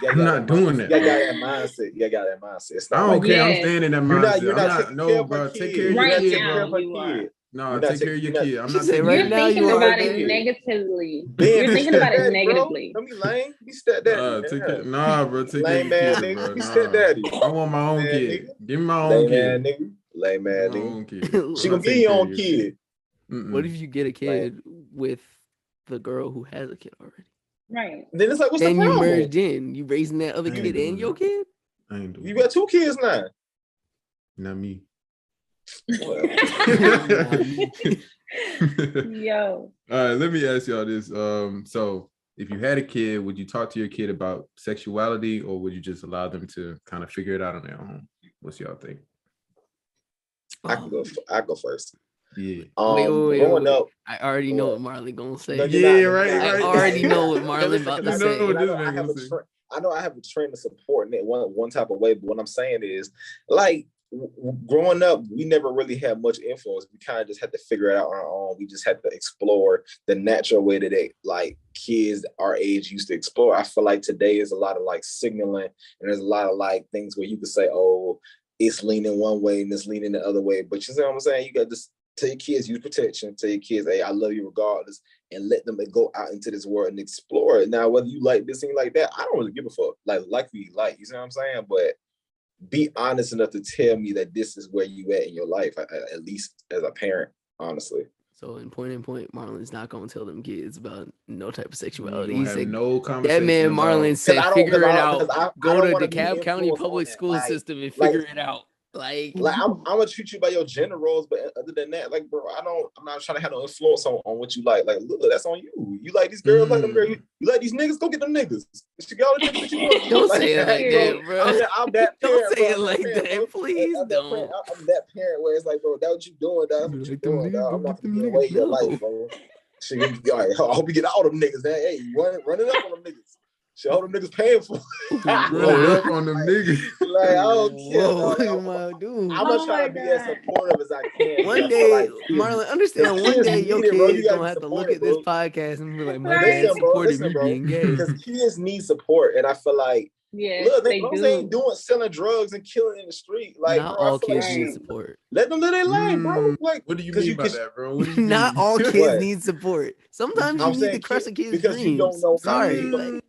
I'm not doing that.
You got that mindset. You got that mindset. It's not
I don't care. I'm staying in that mindset.
You're not no, bro. Take care of your kid.
No, take care of your kid. I'm not
saying right now. You're thinking about it negatively. You're thinking about it negatively.
Don't be lame. Be stepdaddy.
Nah, bro. Take care of your kid, bro.
Be stepdaddy.
I want my own kid. Give me my own kid.
Lame man, nigga. She gonna be your own kid.
What if you get a kid with the girl who has a kid already?
Right.
Then it's like, what's the problem?
And you merged in. You raising that other kid and your kid?
I ain't doing
You got 2 kids now.
Not me.
Yo.
All right, let me ask y'all this. So if you had a kid, would you talk to your kid about sexuality, or would you just allow them to kind of figure it out on their own? What's y'all think?
I go first.
Yeah.
Growing up,
I already know what Marlon gonna say.
Right.
I already know what Marlon about to say.
I know I have a trend of supporting it one type of way, but what I'm saying is, like, growing up, we never really had much influence. We kind of just had to figure it out on our own. We just had to explore the natural way that like kids our age used to explore. I feel like today is a lot of like signaling, and there's a lot of like things where you could say, oh, it's leaning one way and it's leaning the other way. But you see what I'm saying? You got to tell your kids, use protection. Tell your kids, hey, I love you regardless, and let them go out into this world and explore it. Now, whether you like this thing like that, I don't really give a fuck. Like who you like, you see what I'm saying? But be honest enough to tell me that this is where you at in your life, at least as a parent, honestly.
So in point, Marlon's not gonna tell them kids about no type of sexuality.
He said no conversation.
That man Marlon said, figure it out. Go to DeKalb County public school system and figure it out. Like
I'm gonna treat you by your gender roles, but other than that, like, bro, I'm not trying to have no influence on what you like. Like, look, that's on you. You like these girls, like them girls. You like these niggas, go get them niggas.
Don't say it like that, bro.
I'm that parent.
Don't say it
bro.
like that, please.
I'm that parent where it's like, bro, that's what you doing, dog. That's what you doing, dog. I'm not gonna get away your life, bro. Shit, all right, I hope you get all them niggas. Hey, running up on them niggas. Shit, all them niggas paying for.
Running up on them niggas.
Like, I don't care.
I'm
gonna try to be as supportive as I can.
One day, Marlon, understand. One day, your kids gonna have to look at this podcast and be like, "My dad supported me being gay."
Because kids need support, and I feel like, look, they ain't selling drugs and killing in the street. Like,
not all kids need support.
Let them live their life, bro. Like,
what do you mean by that, bro?
Not all kids need support. Sometimes you need to crush a kid's dreams.
You don't know.
Sorry.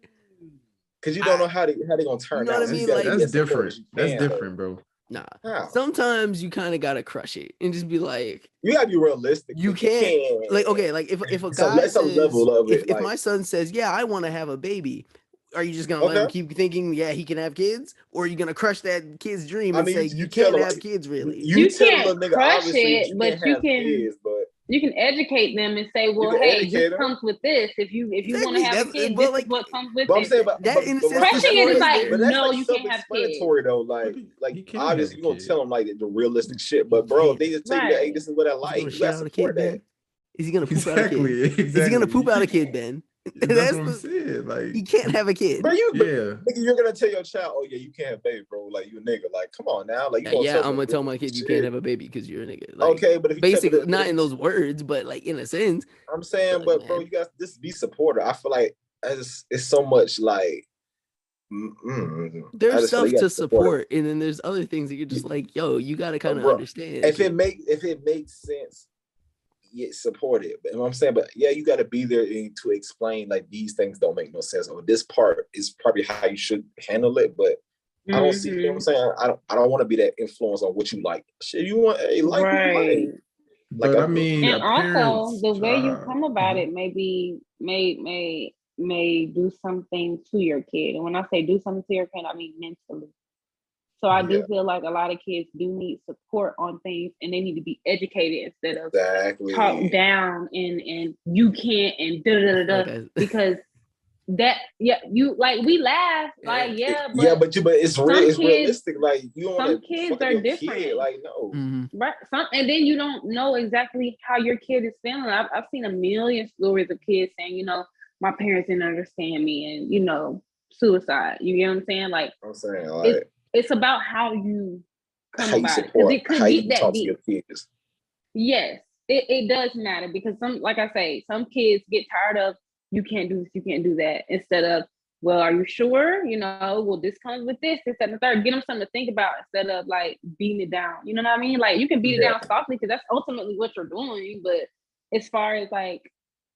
Because you don't know how they're gonna turn out.
You know what I mean?
Like, that's different. That's different, bro.
Nah. How? Sometimes you kind of gotta crush it and just be like,
you gotta be realistic.
You can't. Like, okay, like if a guy says, if my son says, yeah, I want to have a baby, are you just gonna let him keep thinking, yeah, he can have kids, or are you gonna crush that kid's dream and say you can't have kids? Really,
you can't crush it, but you can. You can educate them and say, well, hey, this comes with this. If you want to have a kid, this is what comes with it. Crushing it is like, no, you can't have kids.
Though, like obviously you're gonna tell them like the realistic shit, but bro, they just tell you that, hey, this is what I like. You gotta support that.
Is he gonna poop out a kid? Is he gonna poop out a kid, Ben?
That's what I'm saying. Like,
he can't have a kid.
Bro, nigga, you're gonna tell your child, oh yeah, you can't have a baby, bro. Like, you a nigga. Like, come on now. Like,
I'm gonna tell my kid you can't have a baby because you're a nigga. Like,
okay, but if you
basically not in those words, but like in a sense.
I'm saying, but bro, you guys just be supportive. I feel like it's so much like
there's stuff to support, and then there's other things that you're just like, yo, you gotta kind of understand.
If it makes sense. Support it, but you know what I'm saying, but yeah, you got to be there to explain like these things don't make no sense, or this part is probably how you should handle it. But I don't see, you know what I'm saying. I don't want to be that influence on what you like. Shit, you want what you like.
I mean,
and also the way you come about it may do something to your kid, and when I say do something to your kid, I mean mentally. So I do feel like a lot of kids do need support on things, and they need to be educated instead of talked down and you can't and because that you like we laugh like
but it's real, it's realistic. Like, you don't
some kids are different.
Kid, like, no,
right? And then you don't know exactly how your kid is feeling. I've seen a million stories of kids saying, you know, my parents didn't understand me, and you know, suicide. You get what I'm saying? Like,
I'm saying, like.
It's about how you come about it, because it could get that deep. Yes, it does matter, because like I say, some kids get tired of you can't do this, you can't do that, instead of, well, are you sure? You know, well, this comes with this, that, and the third. Get them something to think about instead of like beating it down. You know what I mean? Like, you can beat it down softly because that's ultimately what you're doing. But as far as like,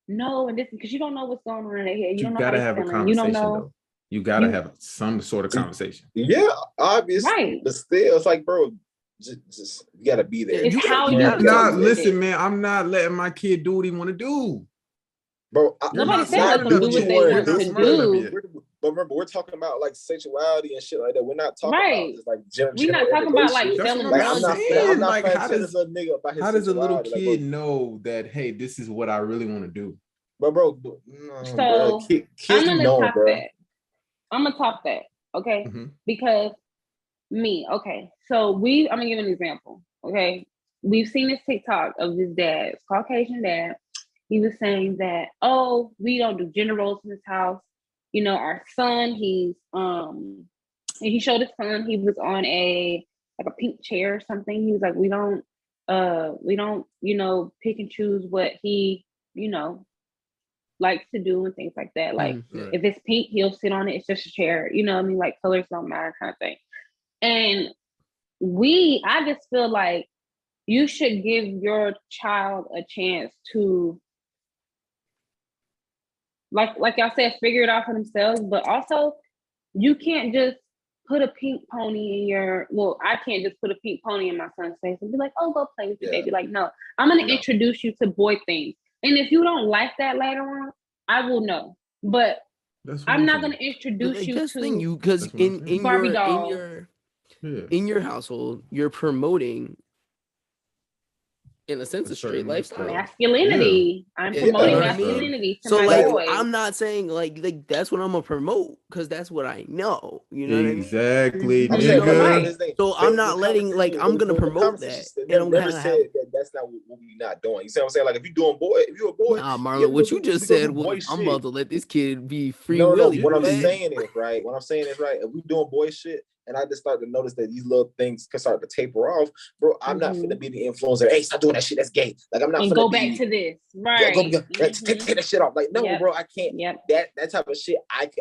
no, and this, because you don't know what's going on in their head. You don't know
gotta have a conversation. You don't know. Though. You gotta have some sort of conversation.
Yeah, obviously. Right. But still, it's like, bro, just you gotta be there.
It's how you
listen, man. I'm not letting my kid do what he want to do.
Bro,
nobody said let them do what they want to do.
But remember, we're talking about like sexuality and shit like that. We're not talking about just like
we're not talking about like selling
like, I'm not
like,
how does a nigga about his
how does a little
sexuality,
kid know that, hey, this is what I really want to do?
But bro,
so
kids
I'm gonna
know,
top
bro.
that. I'm gonna top that, okay? Because so I'm gonna give an example, okay? We've seen this TikTok of this dad, Caucasian dad. He was saying that, oh, we don't do gender roles in this house. You know, our son, he showed his son, he was on a pink chair or something. He was like, we don't, you know, pick and choose what he, you know, likes to do and things like that. Like if it's pink, he'll sit on it. It's just a chair. You know what I mean? Like colors don't matter kind of thing. And I just feel like you should give your child a chance to, like y'all said, figure it out for themselves. But also, you can't just put a pink pony I can't just put a pink pony in my son's face and be like, oh, go play with your baby. Like, no, I'm going to introduce you to boy things. And if you don't like that later on, I will know. But I'm not going to introduce you to
because in your household, you're promoting, in a sense, a straight lifestyle.
Masculinity. I'm promoting masculinity to my boys.
I'm not saying like that's what I'm gonna promote because that's what I know. You know
exactly,
what I mean? Nigga. So I'm not letting I'm gonna promote that, and I'm gonna
say that that's not what we're not doing. You see what I'm saying? Like if you're a boy.
Nah, Marlon, what you just said was I'm about to let this kid be free. No,
what I'm saying is right. If we doing boy shit. And I just started to notice that these little things can start to taper off, bro. I'm not finna be the influencer. Hey, stop doing that shit. That's gay. Like I'm not finna
go back to this, right?
Take that shit off. Like no, bro, I can't. That type of shit. I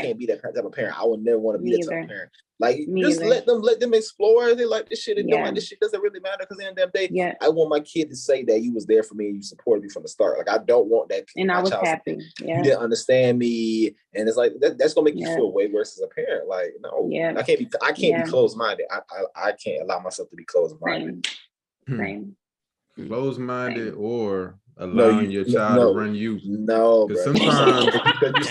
can't be that type of parent. I would never want to be that type of parent. Like just let them explore. They like this shit and don't like this shit doesn't really matter because at the end of the day, I want my kid to say that you was there for me and you supported me from the start. Like I don't want that.
And I was happy.
You didn't understand me, and it's like that's gonna make you feel way worse as a parent. Like no, I can't be closed-minded. I can't allow myself to be closed-minded.
Same.
Closed-minded or allowing your child to run you.
No,
because sometimes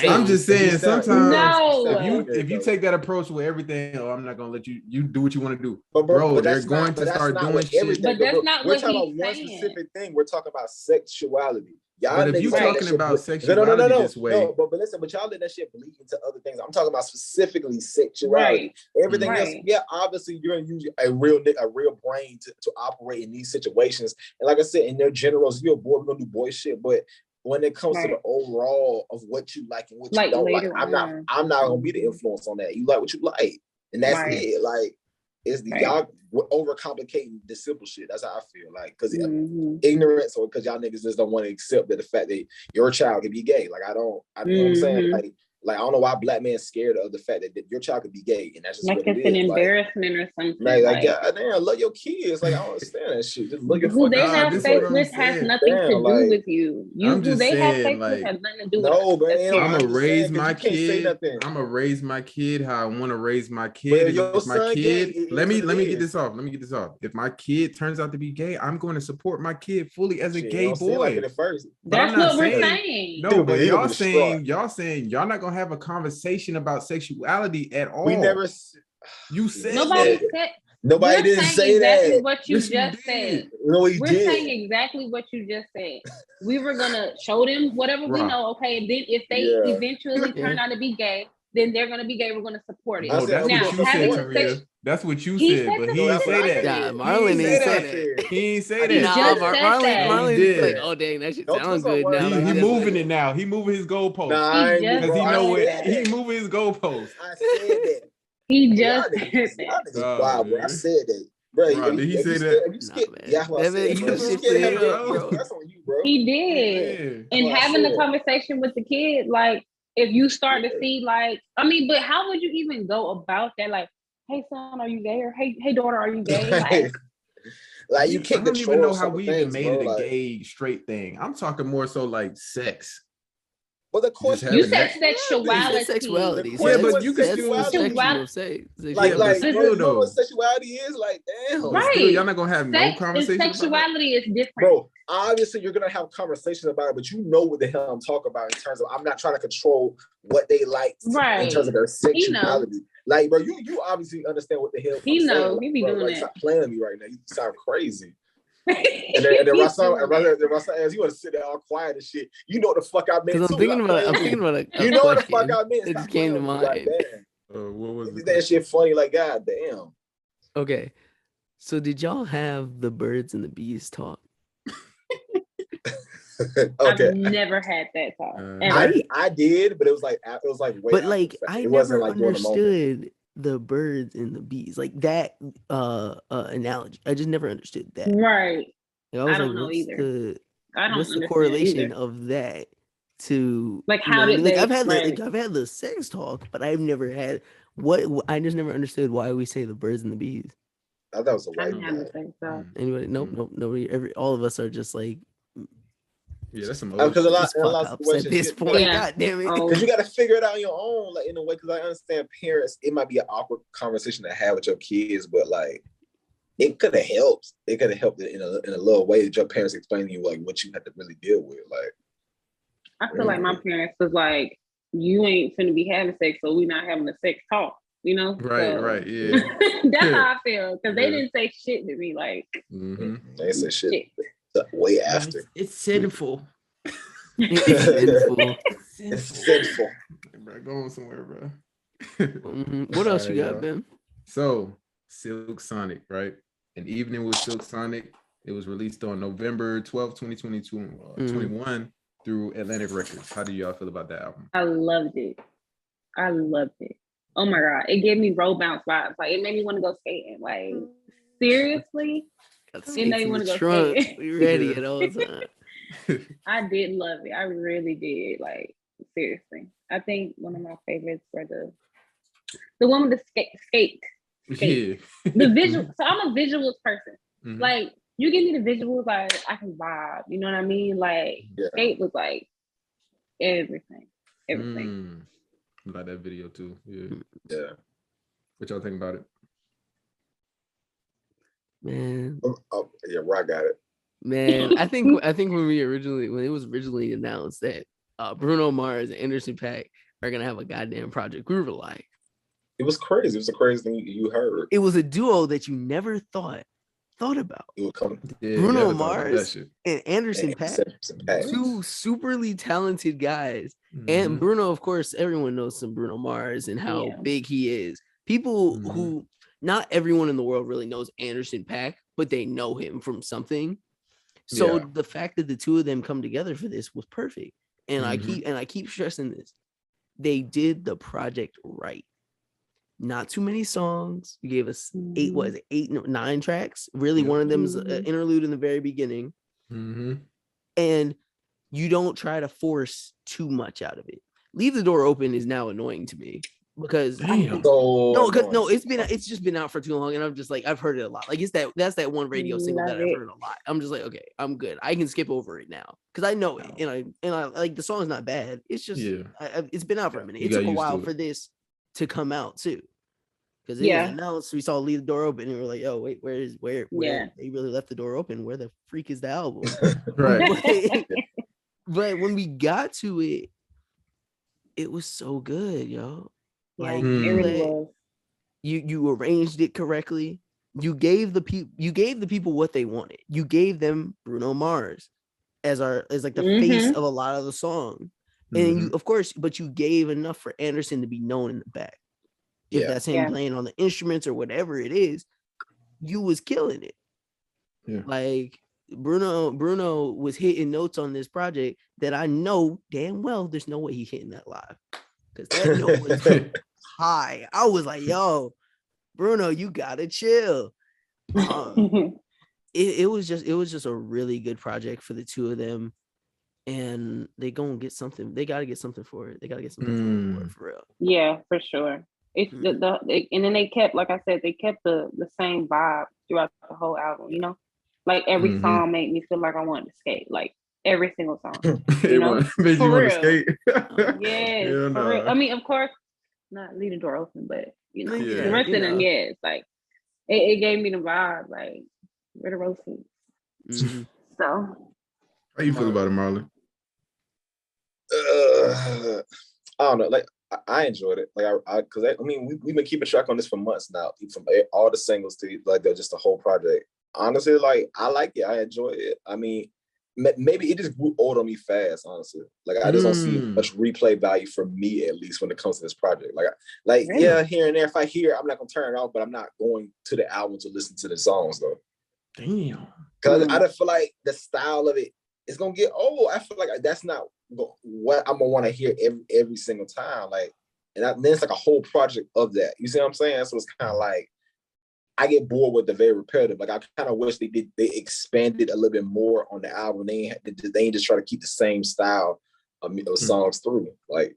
I'm just saying. Sometimes if you take that approach with everything, I'm not gonna let you do what you want to do, bro. They're going to start doing shit.
But that's not what he's saying.
We're talking about one specific thing. We're talking about sexuality. Y'all
but if you're talking about sexuality this way,
but listen, but y'all let that shit bleed into other things. I'm talking about specifically sexuality. Everything else, obviously you're gonna use a real brain to operate in these situations. And like I said, in their generals, you're a boy, we're gonna do boy shit. But when it comes to the overall of what you like and what you don't like, I'm not gonna be the influence on that. You like what you like, and that's it. Like y'all overcomplicating the simple shit. That's how I feel. Like because ignorance or because y'all niggas just don't want to accept that the fact that your child can be gay. Like I know what I'm saying. Like I don't know why black men scared of the fact that your child could be gay, and that's just
like it's an embarrassment or something.
Like God damn, love your kids. Like I don't understand that shit. Just look at
who they have sex with has nothing to do with you.
I'm just saying,
have sex with has nothing to do with.
No, man.
I'm gonna raise my kid. I'm gonna raise my kid how I want to raise my kid. If my kid, let me get this off. If my kid turns out to be gay, I'm going to support my kid fully as a gay boy.
That's what we're saying.
No, but y'all saying y'all not gonna have a conversation about sexuality at all.
We never.
You said
nobody didn't say
exactly
that.
What you just said.
No, we're
saying exactly what you just said. We were gonna show them whatever we know. Okay, and then if they eventually turn out to be gay, then they're gonna be gay. We're gonna support it.
Oh, that's what you said, Taria. That's what you said, but he didn't say that.
Yeah, Marlon didn't say that.
He didn't say that.
Marlon's like, oh dang, that shit sounds good now.
He moving it now. He moving his goalposts. Because he know it. He moving his goalposts.
I said that.
He just said
that. Wow, bro. I said that. Bro,
did he say
that? That's on you, bro.
He did. And having the conversation with the kid, like, if you start to see, like, I mean, but how would you even go about that? Like, hey, son, are you gay? Or hey, daughter, are you gay?
Like you can't.
I don't even know how we even made it a gay straight thing. I'm talking more so like sex.
But the question
you said sexuality.
Sexuality.
Yeah, but you can
that's
still
the spectrum of sex.
Like,
still,
you know what sexuality is? Like, damn.
But still, y'all not gonna have no conversation.
Sexuality is different,
bro. Obviously, you're gonna have conversations about it, but you know what the hell I'm talking about in terms of I'm not trying to control what they like in terms of their sexuality. Like, bro, you obviously understand what the hell
he
I'm
know.
saying.
He be
bro,
doing
like,
it.
Stop playing with me right now. You sound crazy. and then Russell asks, you want to sit there all quiet and shit. You know what the fuck I meant.
Because I'm thinking about a
you know what the fuck I meant.
It just came to mind.
Like, damn.
What was
that shit funny? Like, god damn.
Okay, so did y'all have the birds and the bees talk?
Okay.
I've never had that talk.
I did, but it was like way.
But like, I never understood the birds and the bees, like that analogy. I just never understood that.
Right.
I
don't know either.
What's the correlation of that to
like how did they?
I've had the sex talk, but I've never had I just never understood why we say the birds and the bees.
I thought that was a white
guy.
Anybody? Nope. Nobody. All of us are just like.
Yeah, that's some
because a lot of situations
at this point.
Yeah.
God damn it!
Because you got to figure it out on your own, like in a way. Because I understand parents, it might be an awkward conversation to have with your kids, but like it could have helped. It could have helped in a little way that your parents explain to you like what you had to really deal with. Like
I feel like my parents was like, "You ain't finna be having sex, so we not having a sex talk." You know?
Right, yeah.
That's how I feel because they didn't say shit to me. Like
they said shit. Way after.
It's sinful.
It's sinful.
Bro, go on somewhere, bro.
What else you got, Ben?
So, Silk Sonic, right? An Evening with Silk Sonic. It was released on November 12th, 2022, 21 through Atlantic Records. How do y'all feel about that album?
I loved it. Oh my God. It gave me road bounce vibes. Like it made me want to go skating. Like seriously.
It made me want to go skating. We ready at all times.
I did love it. I really did. Like seriously. I think one of my favorites were the one with the skate. Yeah. The visual. So I'm a visuals person. Mm-hmm. Like you give me the visuals, like I can vibe. You know what I mean? Like skate was like everything.
Like that video too. Yeah. What y'all think about it?
Man.
I got it.
Man, I think when it was originally announced that Bruno Mars and Anderson .Paak are gonna have a goddamn project, we were like,
it was crazy. It was the craziest thing you heard.
It was a duo that you never thought about.
It would come.
Bruno Mars and Anderson .Paak, two superly talented guys. Mm-hmm. And Bruno, of course, everyone knows some Bruno Mars and how big he is. People who not everyone in the world really knows Anderson .Paak, but they know him from something. So the fact that the two of them come together for this was perfect. And I keep stressing this. They did the project right. Not too many songs. You gave us 9 tracks. Really, one of them is an interlude in the very beginning. And you don't try to force too much out of it. Leave the Door Open is now annoying to me because it's just been out for too long, and I'm just like I've heard it a lot. Like that's that one radio single that I've heard a lot. I'm just like, okay, I'm good. I can skip over it now because I know it, and I like the song's not bad. It's just it's been out for a minute. It took a while for this to come out too, because it was announced. We saw Leave the Door Open, and we were like, oh wait, where they really left the door open? Where the freak is the album? Right. But when we got to it, it was so good, yo. Like it really was. You arranged it correctly. You gave the people what they wanted. You gave them Bruno Mars as like the face of a lot of the song. And you, of course, but you gave enough for Anderson to be known in the back. If that's him playing on the instruments or whatever it is, you was killing it. Yeah. Like Bruno was hitting notes on this project that I know damn well there's no way he's hitting that live. Because that note was high. I was like, yo, Bruno, you gotta chill. It was just a really good project for the two of them. And they gonna get something. They gotta get something for it. They gotta get something for it for real.
Yeah, for sure. It's and then they kept, like I said, they kept the same vibe throughout the whole album, you know? Like every song made me feel like I wanted to skate. Like every single song. You know,
made you want to skate.
Yes, for real. I mean, of course, not leave the door open, but you know, the rest of them, yes, like it gave me the vibe, like where the road seats.
Mm-hmm.
So,
how you feel about it, Marlon?
I don't know, like. I enjoyed it, like because I mean we've been keeping track on this for months now, from all the singles to like just the whole project. Honestly, like I like it, I enjoy it. I mean, maybe it just grew old on me fast. Honestly, like I just don't see much replay value for me, at least when it comes to this project. Like really? Yeah, here and there, if I hear it, I'm not gonna turn it off, but I'm not going to the album to listen to the songs though.
Damn,
because I just feel like the style of it is gonna get old. I feel like that's not what I'm gonna want to hear every single time. Like, and then it's like a whole project of that. You see what I'm saying? So it's kind of like I get bored with the very repetitive. Like I kind of wish they expanded a little bit more on the album. They ain't just try to keep the same style of songs through. Like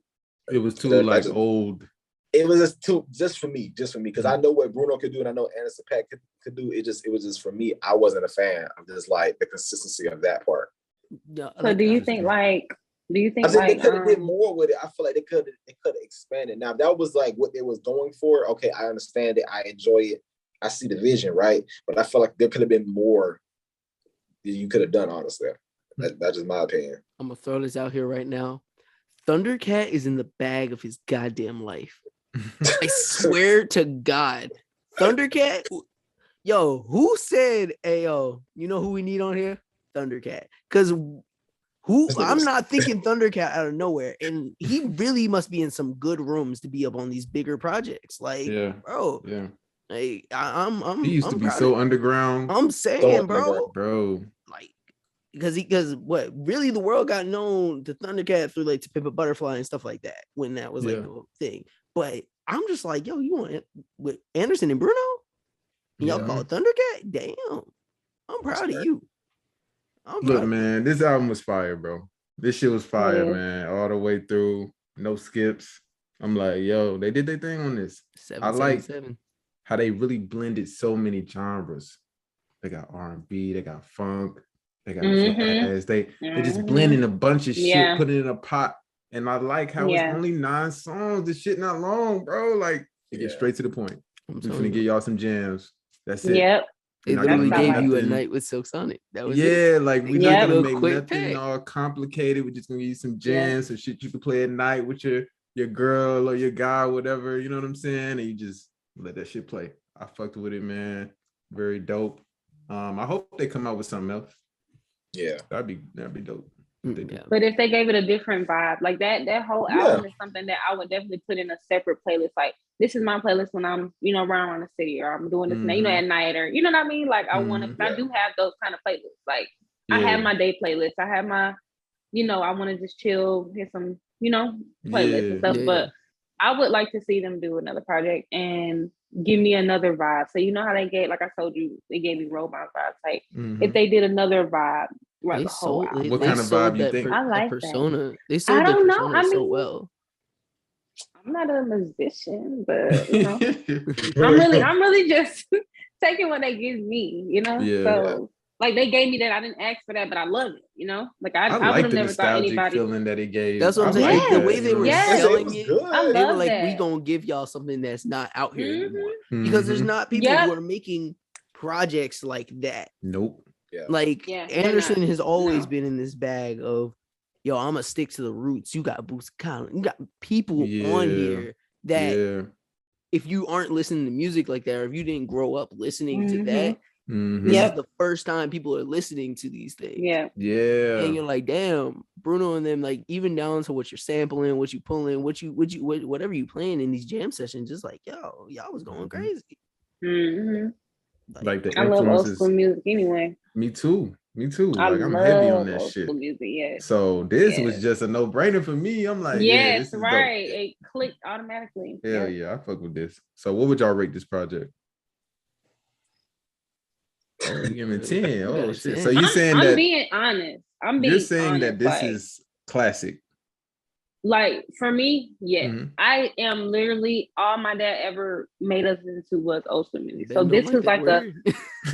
it was too like old.
It was just for me, because I know what Bruno could do and I know Anderson .Paak could do. It was just for me. I wasn't a fan of just like the consistency of that part.
Yeah, so do you think like
they could have did more with it? I feel like they could have expanded. Now, if that was like what they was going for, okay, I understand it. I enjoy it. I see the vision, right? But I feel like there could have been more that you could have done, honestly. That's just my opinion.
I'm going to throw this out here right now. Thundercat is in the bag of his goddamn life. I swear to God. Thundercat, yo, who said, hey, yo, you know who we need on here? Thundercat. Because I'm not thinking Thundercat out of nowhere, and he really must be in some good rooms to be up on these bigger projects. Like, bro, like I'm.
He used to be so underground.
I'm saying,
bro,
like because what really the world got known to Thundercat through like To Pimp a Butterfly and stuff like that when that was like the thing. But I'm just like, yo, you want it with Anderson and Bruno? And y'all call it Thundercat? Damn, I'm proud of you.
Look, man, this album was fire, bro. This shit was fire, man. All the way through, no skips. I'm like, yo, they did their thing on this. I like how they really blended so many genres. They got R&B, they got funk, they got jazz. They just blending a bunch of shit, put it in a pot. And I like how it's only 9 songs. This shit not long, bro. Like, it gets straight to the point. I'm just gonna give y'all some jams. That's it.
Yep.
They literally gave you a night with Silk Sonic. That was
like we're not gonna make nothing all complicated. We're just gonna give you some jams, some shit you can play at night with your girl or your guy, whatever. You know what I'm saying? And you just let that shit play. I fucked with it, man. Very dope. I hope they come out with something else.
Yeah,
that'd be dope.
But if they gave it a different vibe, like that whole album is something that I would definitely put in a separate playlist. Like, this is my playlist when I'm, around the city, or I'm doing this, at night, or you know what I mean? Like, I want to, I do have those kind of playlists. Like, I have my day playlist. I have my, I want to just chill, hear some, playlists and stuff. But I would like to see them do another project and give me another vibe. So you know how they gave, like I told you, they gave me robot vibes. Like, if they did another vibe. Right,
what kind of vibe you think?
I like
persona.
That.
They sold the persona so well.
I'm not a musician, but I'm really just taking what they give me, So like they gave me that. I didn't ask for that, but I love it, Like I would have never thought anybody
feeling that it gave.
That's what I'm saying. Like, the way they were selling it, they were like,
that.
we gonna give y'all something that's not out here anymore. Because there's not people who are making projects like that.
Nope.
Yeah.
Like Anderson has always been in this bag of, yo, I'm gonna stick to the roots. You got Boots Collins, you got people on here that if you aren't listening to music like that, or if you didn't grow up listening to that, this is the first time people are listening to these things.
Yeah.
And you're like, damn, Bruno and them, like even down to what you're sampling, what you pulling, whatever you playing in these jam sessions, just like, yo, y'all was going crazy.
Like the
I love old school music anyway.
Me too. Like I'm heavy on that shit.
Music,
so this was just a no-brainer for me. I'm like, this is
right.
Dope.
It clicked automatically.
Hell yeah, I fuck with this. So what would y'all rate this project? Oh, you give me 10. Oh shit. So you saying
I'm
that
being honest.
You're saying that this is classic.
Like for me, yes. I am literally all my dad ever made us into was Old Swimming. So this was like a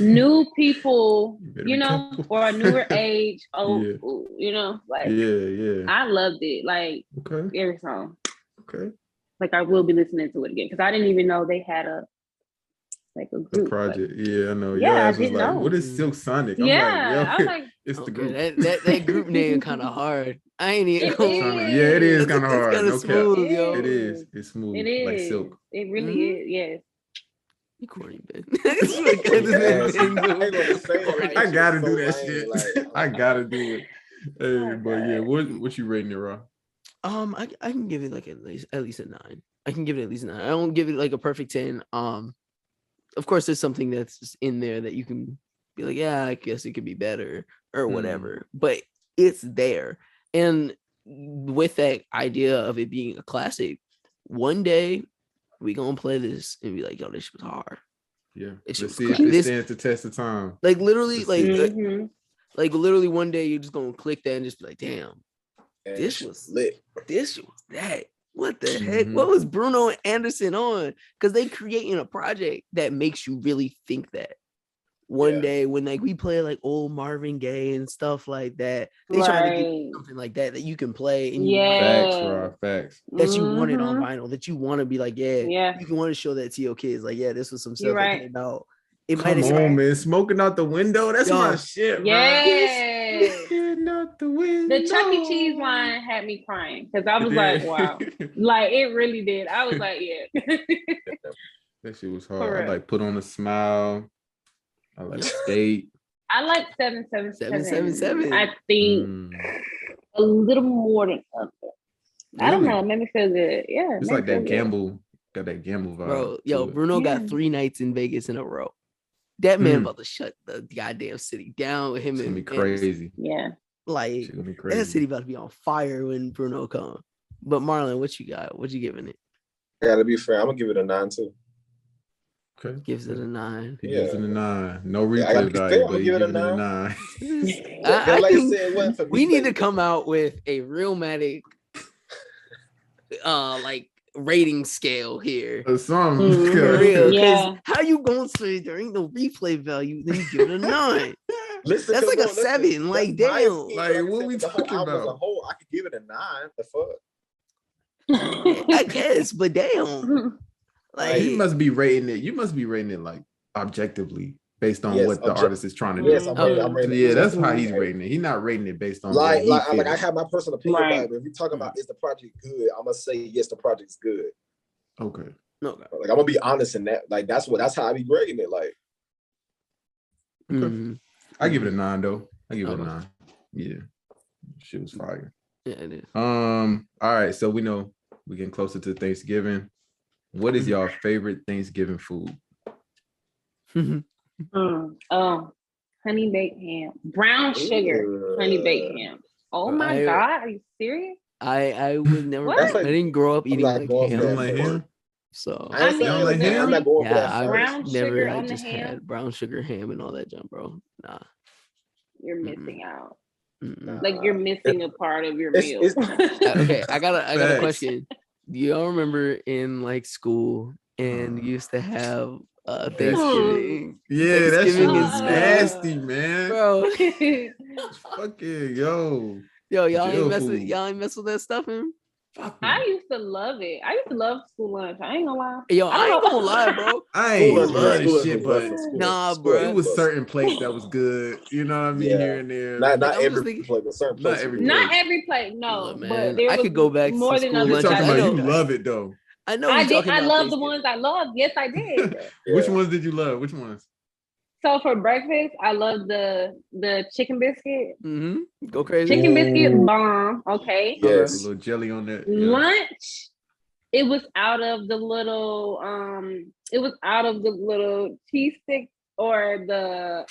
new people, you know, or a newer age, old school, you know, like I loved it. Like every song.
Okay.
Like I will be listening to it again because I didn't even know they had a group.
The project. Like, I know.
Yeah,
I didn't know. What is Silk Sonic? I'm
I was like,
it's the group.
That group name kind of hard. I ain't even
it is kind of hard.
It's kind of smooth, yo.
It is. It's smooth.
It is.
Like silk.
It really is. Yes.
You corny, man.
I gotta do that shit. Like, I gotta do it. Hey, but what you rating it, Raw?
I can give it like at least a 9. I can give it at least a 9. I don't give it like a perfect 10. Of course, there's something that's just in there that you can be like, yeah, I guess it could be better or whatever. But it's there, and with that idea of it being a classic, one day we gonna play this and be like, yo, this was hard.
Yeah, let's see if it stands the test of time.
Like literally, like literally, one day you're just gonna click that and just be like, damn. This was lit. This was that. What the heck? What was Bruno and Anderson on? Because they creating a project that makes you really think that. One day when like we play like old Marvin Gaye and stuff like that, they try to get something like that you can play and
facts
that you want it on vinyl, that you want to be like, you can want to show that to your kids, like, this was some stuff that came out. It
Come on, man, smoking out the window. That's my shit, bro. Out the window.
The Chuck E. Cheese line had me crying because I was like, wow. Like it really did. I was like,
That shit was hard. I like Put on a Smile. I like Skate.
I like 777.
777.
I think a little more than other. I don't know. It made me feel good. Yeah.
It's like that gamble. Got that gamble vibe.
Bro, yo, Bruno got 3 nights in Vegas in a row. That man about to shut the goddamn city down with him.
It's gonna be crazy.
Yeah.
Like that city about to be on fire when Bruno comes. But Marlon, what you got? What you giving it?
I gotta be fair. I'm gonna give it a 9 too.
Okay.
Gives it a 9.
He gives it a 9. No replay value, but he gives it a 9.
Like I said, we need to come out with a Realmatic like rating scale here.
For
real. Yeah. How you gonna say there ain't no replay value? Then you give it a 9.
Listen,
that's like a 7. Like damn.
Like what we talking about?
As a whole, I could give it a 9. The
fuck. I guess, but damn.
Like you must be rating it. You must be rating it like objectively based on what the artist is trying to do.
Yes, I'm rating it.
That's how he's rating it. He's not rating it based on
like I have my personal opinion about it. But if you're talking about is the project good, I'm gonna say yes, the project's good.
Okay.
Like I'm gonna be honest in that. Like that's how I be grading it. Like
I give it a 9 though. I give it a 9. Yeah. Shit was fire.
Yeah, it is.
All right, so we know we're getting closer to Thanksgiving. What is y'all favorite Thanksgiving food?
Honey baked ham, brown sugar, honey baked ham. Oh my god, are you serious?
I would never. I didn't grow up eating like ham. So
I mean,
like ham?
I'm not going for
yeah,
that.
I
brown
was
sugar
never.
on
I
the
just
ham?
had brown sugar ham and all that junk, bro. Nah,
you're missing out. Like you're missing a part of your meal.
Okay, I got a question. Do y'all remember in like school and you used to have Thanksgiving?
Yeah,
Thanksgiving
that's nasty, man.
Bro.
Fucking y'all
ain't mess with that stuffing.
I used to love it. I used to love school lunch. I ain't gonna lie.
Yo, I ain't gonna lie, bro.
I ain't love this shit, but
nah, bro.
It was certain plates that was good. You know what I mean? Here and there.
Not every plate, but certain plates.
Not every plate, no.
Look, man,
but there
I could go back
more
to
than
school
You're
lunch.
talking about you love it though.
I know.
I did. I love the ones I loved. Yes, I did.
Which ones did you love? Which ones?
So for breakfast, I love the chicken biscuit.
Go crazy.
Chicken biscuit bomb. Okay.
Yes. A little jelly on that.
Yeah. Lunch. It was out of the little. Cheese stick or the.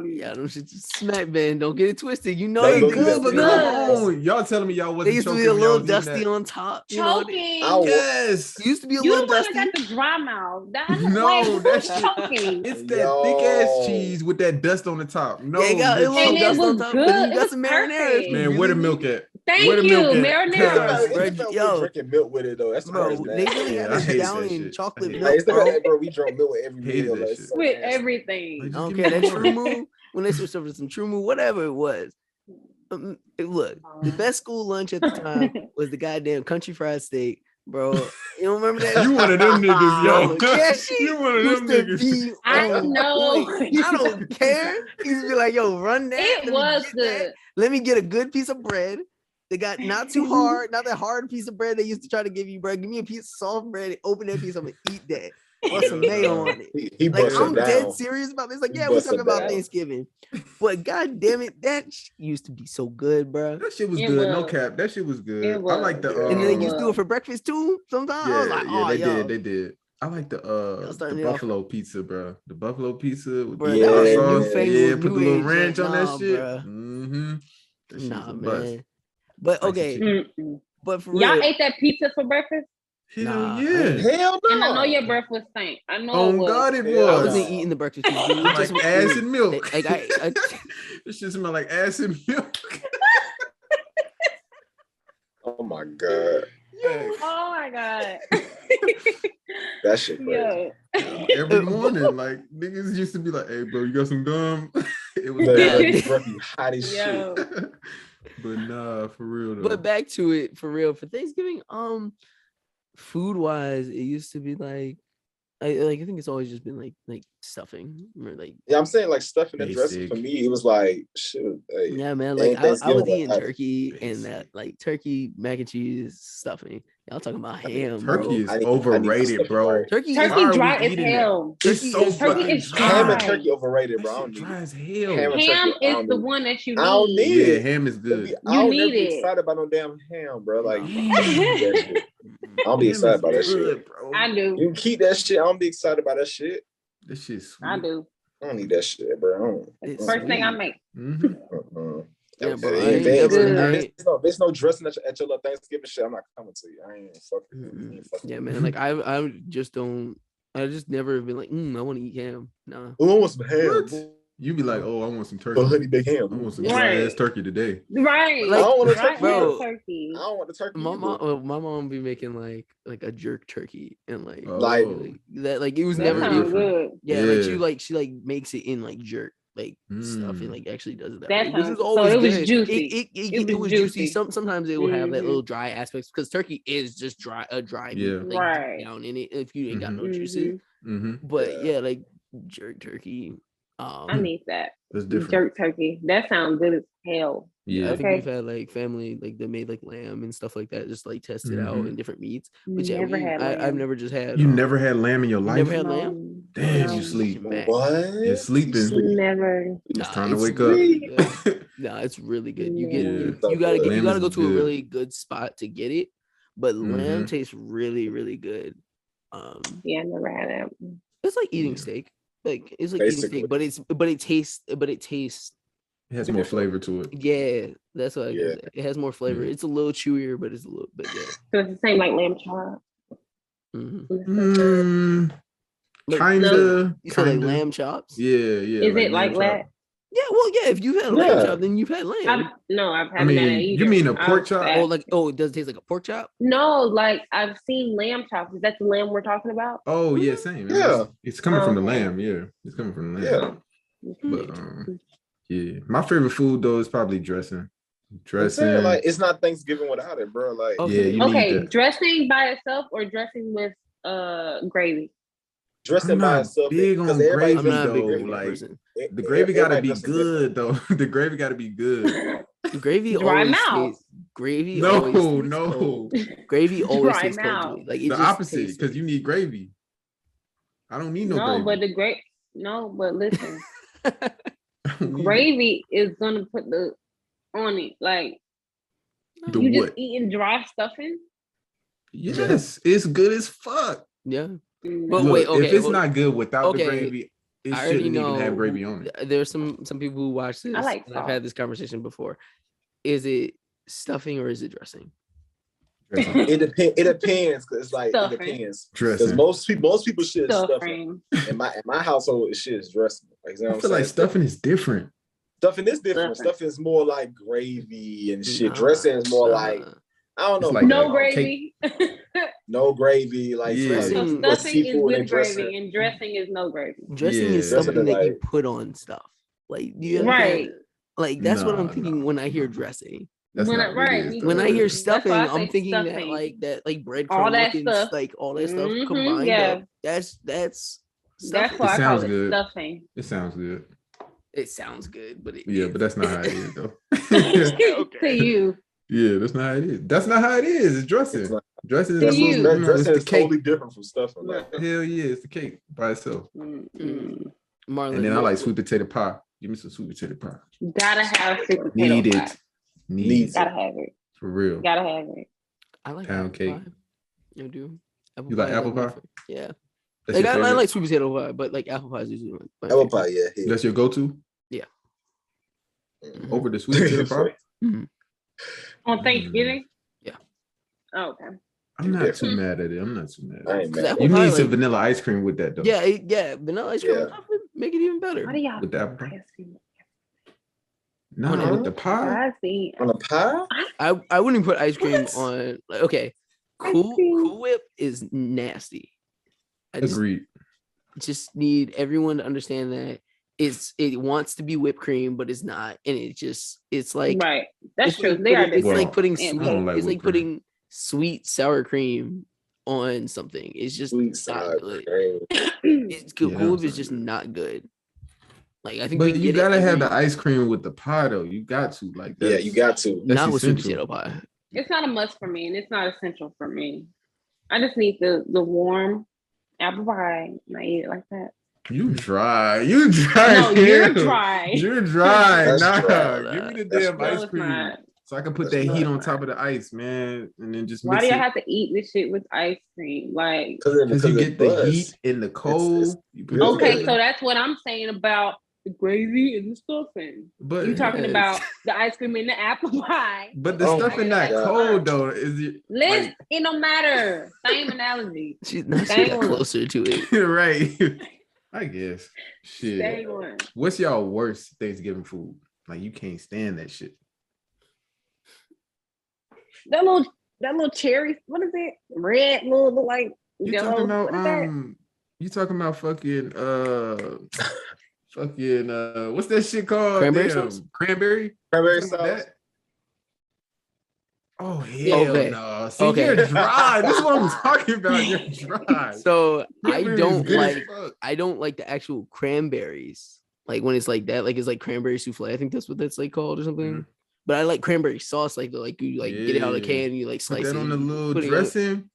Yeah, them shit smack band. Don't get it twisted. You know
it's
good,
but come on. Y'all telling me y'all wasn't.
They used to be a little dusty on top.
Choking.
Yes.
It used to be a
you
little dusty.
You got the dry mouth.
That's
choking.
It's that thick ass cheese with that dust on the top. No,
yeah, it got a little dust on top.
Good.
But you got some
marinara.
Man, where the milk at?
Thank you,
marinara.
Yo,
drinking milk with it though. That's
bro. They really got us down in chocolate milk,
bro. We drunk milk with every meal. Like,
so with everything.
I don't care. That True Moo, when they switched over to some True Moo, whatever it was. Look, the best school lunch at the time was the goddamn country fried steak, bro. You don't remember that?
You one of them niggas, yo.
You one of them niggas.
I know.
I don't care. He used to be like, yo, run that.
It was good.
Let me get a good piece of bread. They got not too hard, not that hard piece of bread they used to try to give you, bro. Give me a piece of soft bread, open that piece, I'm gonna eat that. Put some mayo on it.
He
like, I'm
down.
dead serious about this. Like, yeah, we're talking about Thanksgiving. But god damn it, that used to be so good, bro.
That shit was good. No cap. That shit was good. I like the
and then they used to do it for breakfast too sometimes.
Yeah,
I was like, oh,
they did. I like the buffalo pizza, bro. The buffalo pizza with
bro,
the
sauce.
Put a little ranch on that shit.
Mm-hmm. Nah, man.
But
okay. But for
y'all
real,
ate that pizza for breakfast?
Hell yeah.
Hell no.
And I know your breath was stank. I know
oh
it was.
God, it was.
I wasn't eating the breakfast food.
Like ass and milk.
Like
This shit smell like ass and milk.
Oh my God.
Oh my God.
That shit crazy.
Every morning, like niggas used to be like, "Hey, bro, you got some gum?" It was
hot as shit.
But nah, for real though.
But back to it, for real, for Thanksgiving, food wise, it used to be like I think it's always just been like stuffing or like
I'm saying like stuffing and dressing for me. It was like shoot. Like,
yeah, man. Like I was eating turkey and that like turkey mac and cheese stuffing. Y'all talking about ham?
Turkey is overrated, bro.
Turkey dry as hell.
It's so fucking
is
dry.
Ham and turkey overrated, bro. I don't
dry as
hell.
Ham is the one that you need.
I don't need it.
Ham is good.
I don't need it. Excited about no damn ham, bro. Like I don't be excited about that shit,
bro.
I do.
You keep that shit. I don't be excited about that shit.
This shit's sweet.
I do.
I don't need that shit, bro.
First thing I make.
Yeah, bro.
There's no dressing at your little Thanksgiving shit. I'm not coming to you. I ain't fucking.
Yeah, man. Like I just don't. I just never been like, I want to eat ham. Nah.
Oh, I want some ham.
You be like, oh, I want some turkey.
Honey baked ham.
I want some dry ass turkey today.
Right.
Like, I don't want a turkey.
Turkey.
I don't want the turkey.
My mom be making like a jerk turkey and like that. Like it was
that
never
good.
Yeah, like she makes it in like jerk. Like stuff and like actually does it that way.
Which is always good. Was juicy.
It was juicy. Sometimes it will have that little dry aspects because turkey is just dry, meat, like,
right
down in it if you ain't got no juices. But yeah, like jerk turkey.
I need that.
That's different.
Jerk turkey. That sounds good as hell.
Yeah, I think we've had like family like they made like lamb and stuff like that, just like test it out in different meats. But yeah, I've never just had.
You never had lamb in your life?
Never had lamb?
Damn, you sleep.
What?
You're sleeping.
Never.
It's time to wake up.
No, it's really good. You gotta go to a really good spot to get it. But lamb tastes really, really good.
Yeah, I never had that.
It's like eating steak. Like it's like eating steak, but it tastes.
It has more flavor to it.
Yeah, that's what it has more flavor. It's a little chewier, but it's a little bit. Yeah.
So it's the same like lamb chop.
Kinda.
You said like lamb chops?
Yeah.
Is it like that?
Yeah, well, yeah. If you've had lamb chop, then you've had lamb.
I've had that either.
You mean a pork chop?
It does taste like a pork chop?
No, like I've seen lamb chops. Is that the lamb we're talking about?
Oh yeah, same.
Yeah,
it's coming from the lamb. Yeah, it's coming from the lamb. Yeah, but yeah, my favorite food though is probably dressing.
Like it's not Thanksgiving without it, bro. Like
okay, dressing by itself or dressing with gravy.
Dressing by itself.
Big on gravy
though.
Like the gravy gotta be good though. The gravy gotta be good.
Gravy
dry
always
mouth.
tastes. Gravy.
No.
Gravy always
dry
tastes
mouth.
cold. Like
the opposite, because you need gravy. I don't need no gravy.
But listen. Gravy is gonna put on it. Like you just eating dry stuffing.
Yes, it's good as fuck.
Yeah.
But wait, okay, if it's not good without the gravy, it shouldn't even have gravy on it.
There's some people who watch this.
I've
had this conversation before. Is it stuffing or is it dressing?
It depends. Cause it's like stuffing. It depends. Because most people shit is stuffing. In my household, shit is dressing. Like,
I feel like stuffing is different.
Stuffing is different. Stuffing is more like gravy and shit. Dressing is more like, I don't know.
Like
no gravy.
No gravy. Like
so stuffing is with gravy and dressing is no gravy.
Dressing is something that you put on stuff. Like
right.
Like that's what I'm thinking when I hear dressing.
When I
hear stuffing, I'm thinking stuffing. that breadcrumb looking stuff, like all that stuff combined up. That's
why I call it stuffing.
It sounds good.
It sounds good, but
but that's not how it is though.
To you.
Yeah, that's not how it is. That's not how it is. It's dressing. Dressing
is dressing is totally different from stuffing.
Hell yeah, it's the cake by itself.
Marlon,
and then I like sweet potato pie. Give me some sweet potato pie.
Gotta have sweet potato pie.
Need it.
Gotta have it.
For real.
Gotta have it.
I like
pound cake.
Pie. You do.
You like apple pie?
Yeah. Like I like sweet potato pie, but like apple pie is usually like
apple pie. Yeah.
That's your go-to.
Yeah.
Over the sweet potato pie.
On Thanksgiving.
Yeah.
Oh, okay.
I'm not too mad at it. You need some vanilla ice cream with that though.
Yeah. Vanilla ice cream make it even better.
What do y'all
with the apple pie? No, with the pie.
On the pie?
I wouldn't put ice cream on. Like, okay, Cool Whip is nasty.
Agreed.
Just need everyone to understand that it wants to be whipped cream, but it's not, and it's like
right. That's true.
It's like putting putting sweet sour cream on something. It's just not good. It's good. Cool Whip is just not good. Like I think,
but you gotta have the ice cream with the pie though. You got to
you got to.
Not with sweet potato pie.
It's not a must for me, and it's not essential for me. I just need the warm apple pie, and I eat it like that.
You dry.
No, you're dry.
You're dry.
Nah,
give me the damn ice cream so I can put that heat on top of the ice, man, and then just.
Why do you have to eat this shit with ice cream? Like,
because you get the heat in the cold.
Okay, so that's what I'm saying about the gravy and the stuffing. But you're talking about the ice cream and the apple pie.
But the stuffing not cold though. Is it?
Listen, it don't matter. Same analogy.
She got closer to it.
Right. I guess. Shit. What's y'all worst Thanksgiving food? Like you can't stand that shit.
That little cherry. What is it? Red little like.
You talking about You talking about fucking what's that shit called?
Cranberry sauce?
Cranberry sauce.
Oh hell no! See, you're dry. This is what I'm talking about. You're dry.
So I don't like the actual cranberries. Like when it's like that, like it's like cranberry souffle. I think that's what that's like called or something. Mm-hmm. But I like cranberry sauce, like you get it out of the can and you like slice
that on the little dressing.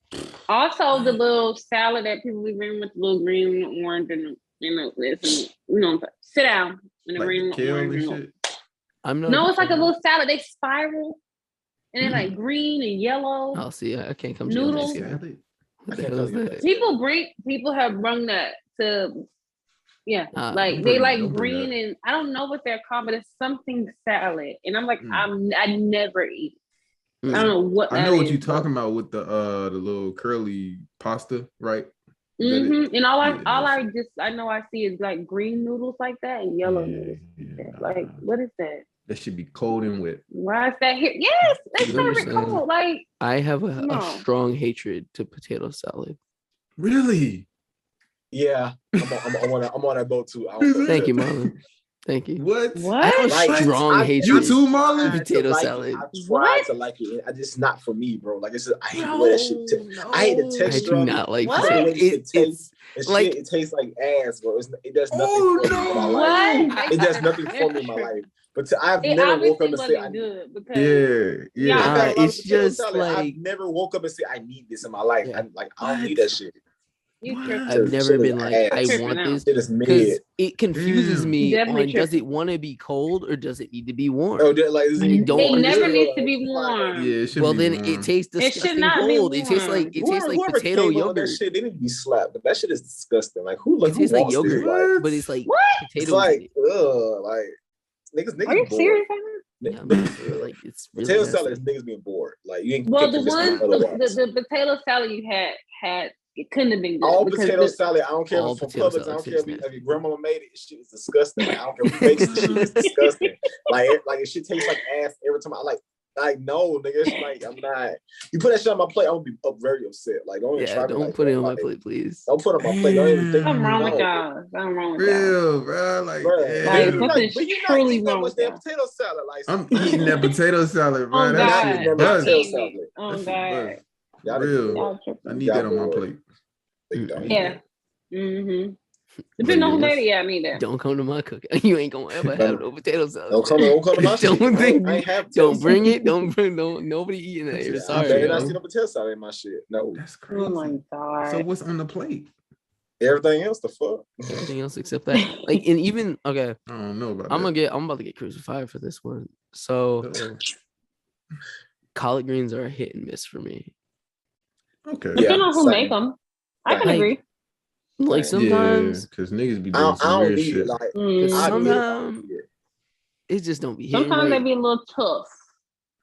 Also, the little salad that people be bringing with the little green and orange and sit down in the green and orange. No, it's like a little salad. They spiral. And they're like green and yellow.
I'll see. I can't come
noodles.
To
People have brung that to, they like green and I don't know what they're called, but it's something salad. And I'm like, I never eat. I don't know what.
I know what you're talking about with the little curly pasta, right?
Mm-hmm. And I know I see is like green noodles like that and yellow noodles. Like, what is that?
That should be cold and wet.
Why is that here? Yes, it's very cold. Like
I have a strong hatred to potato salad.
Really?
Yeah, I'm on that boat too.
Thank you, Marlon. Thank you.
What?
I have a strong hatred.
You too, Marlon?
Potato salad.
I tried to like it. I just not for me, bro. Like it's just, I hate the way that shit. I hate the texture.
I do not like
it. It tastes like ass, bro. It does nothing for me in my life. It does nothing for me in my life. But I've never woke up and say,
it's just like
I've never woke up and say I need this in my life. I don't need that shit.
I've never been like, I want this because it confuses me on does it want to be cold or does it need to be warm?
Oh,
it never needs to be warm.
Yeah,
well then it tastes disgusting cold. It tastes like potato yogurt.
That shit, they need to be slapped, but that shit is disgusting. Like who
tastes like yogurt,
this,
but it's like
potato. It's like niggas.
Are you serious?
Like it's really
potato salad is niggas being bored. Like you ain't.
Well, the potato salad you had it couldn't have been good.
All potato salad. I don't care if it's from Publix. I don't care if your grandma made it. Shit is disgusting. Like, I don't care who makes it. Shit is disgusting. Like it shit tastes like ass every time. Like no, nigga. It's like I'm not. You put that shit on my plate, I'm gonna be very upset. Like don't even try to.
Don't put it on my plate, please.
Don't put it on my plate. Don't even think.
Something wrong with y'all. Something wrong with
y'all. Bro. Like
something's truly wrong with
that potato salad. Like
I'm eating that potato salad, bro.
That shit
potato salad.
Oh God.
Real. I need that on my plate.
Yeah. Mm-hmm. Depending on who made it, I need that.
Don't come to my cooking. You ain't gonna ever have no potato salad.
Don't come to my shit.
Don't bring it. Don't nobody eating that. You're sorry.
I see no potato salad in my shit. No.
That's crazy.
Oh my God.
So what's on the plate?
Everything else, the fuck.
Everything else except that. Like, and even okay.
I don't know about
I'm about to get crucified for this one. So collard greens are a hit and miss for me.
Okay.
Depending on who make them. I can agree.
Like sometimes,
because niggas be doing some weird shit.
Sometimes it just don't be.
Sometimes they be a little tough.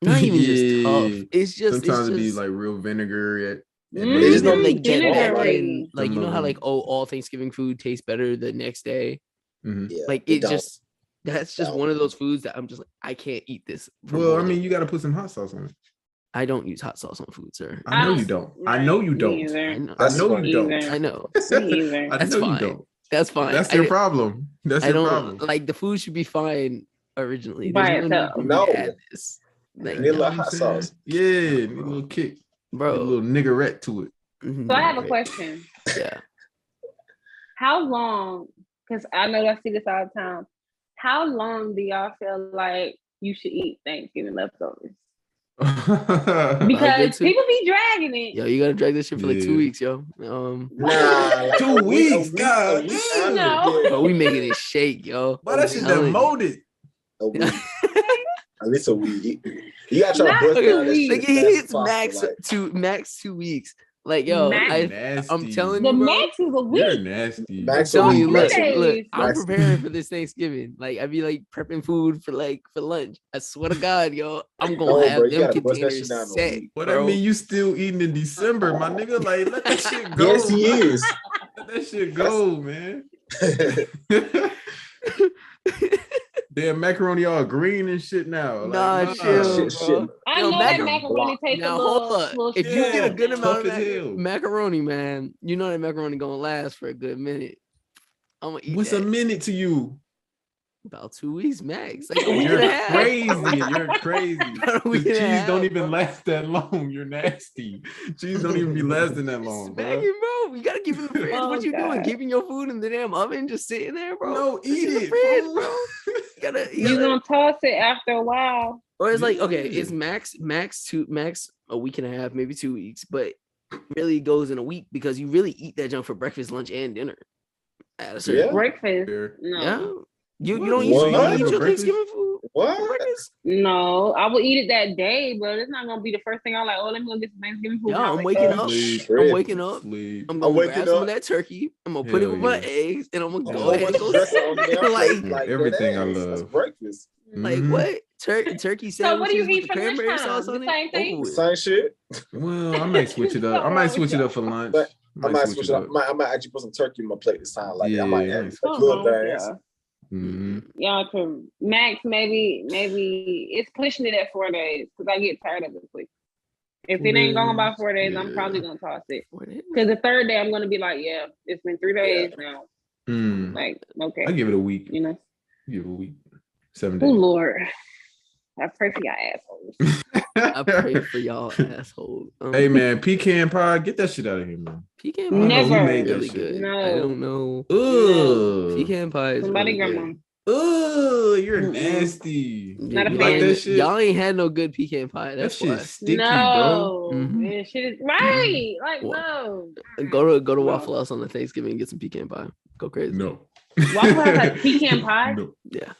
Not even just tough. It's just
sometimes it be like real vinegar.
They just don't like get back in. Like you know how like all Thanksgiving food tastes better the next day.
Mm-hmm.
Yeah,
like it just that's just one of those foods that I'm just like I can't eat this.
Well, I mean, you got to put some hot sauce on it.
I don't use hot sauce on food, sir.
I know you don't. I know you don't.
I know
you don't.
I know.
That's fine. You don't.
That's fine.
That's your problem. That's your problem.
Like the food should be fine originally.
By itself.
No.
Like,
need a little hot sauce.
Yeah, need a little kick.
Bro.
A little niggerette to it.
So I have a question.
Yeah.
How long, because I know I see this all the time, how long do y'all feel like you should eat Thanksgiving leftovers? Because people be dragging it.
Yo, you gotta drag this shit for like 2 weeks, yo.
Nah,
2 weeks, God.
No.
But we making it shake, yo.
Why that shit done molded?
A week. At least a week. You gotta try to bust down this shit.
Like it hits max 2 weeks. Like yo, I'm telling you,
the max is a week.
You're nasty.
Max
I'm telling you, look,
days.
I'm preparing for this Thanksgiving. Like I be like prepping food for lunch. I swear to God, yo, I'm gonna have them containers set.
What I mean, you still eating in December, my nigga? Like let that shit go.
Yes, he is.
Let that shit go, man. Damn macaroni all green and shit now.
Like, shit.
I know that macaroni tastes a little
if you get a good amount of macaroni, man, you know that macaroni gonna last for a good minute. I'm gonna eat
What's a minute to you?
About 2 weeks max. Like a week
You're
and a half.
crazy. You're crazy. Cheese don't even last that long. You're nasty. Cheese don't even be lasting that long, bro.
You gotta keep it in the fridge. What you doing? Keeping your food in the damn oven, just sitting there, bro?
No, eat it,
fridge, bro.
You gonna toss it after a while.
Or it's like, okay, it's max a week and a half, maybe 2 weeks, but really goes in a week because you really eat that junk for breakfast, lunch, and dinner. At a certain
breakfast. No.
Yeah. You don't eat your Thanksgiving food?
What?
No, I will eat it that day, but it's not gonna be the first thing I'm like, oh, let me go get some Thanksgiving food.
Yeah, I'm waking up. I'm waking up. I'm gonna grab some of that turkey. I'm gonna put it with my eggs, and I'm gonna go ahead and go
like
everything I love.
That's breakfast.
Like what? Turkey sandwiches.
So what do you eat
with
for
cranberry sauce on
it? Same thing.
Same shit.
Well, I might switch it up. I might switch it up for lunch.
But I might switch it up. I might actually put some turkey on my plate this time. Like I might have good things.
Mm-hmm.
Y'all can max maybe it's pushing it at 4 days because I get tired of it quick. If it ain't going by 4 days, I'm probably gonna toss it. Because the third day I'm gonna be like, yeah, it's been 3 days now. Like, okay.
I give it a week.
You know,
give it a week. 7 days.
Oh Lord. I pray for y'all assholes.
I pray for y'all assholes.
Hey man, pecan pie, get that shit out of here, man.
Pecan pie
never
made really good. No, I don't know.
Ugh.
Pecan pie is
somebody
really
grandma.
Ugh, you're nasty.
Not a fan.
Like that shit?
Y'all ain't had no good pecan pie. That's
that shit sticky,
no,
bro.
Man, shit is right. Like no.
Go to Waffle House on the Thanksgiving and get some pecan pie. Go crazy.
No.
Waffle House has pecan pie?
No.
Yeah.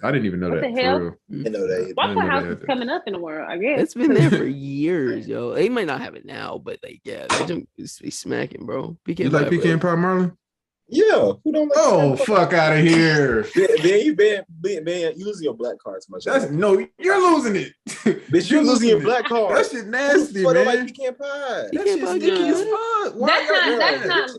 I didn't even know
what
that.
The hell?
You know that.
Waffle House is coming up in the world, I guess.
It's been there for years, yo. They might not have it now, but like, yeah, they just be smacking, bro.
Pecan you like pecan pie, Marlon?
Yeah, who don't like?
Oh, fuck out of here!
Man, you losing your black card too much.
No, you're losing it.
Bitch, you're losing your black card.
That shit nasty, man.
Like pecan pie.
That shit's sticky as fuck.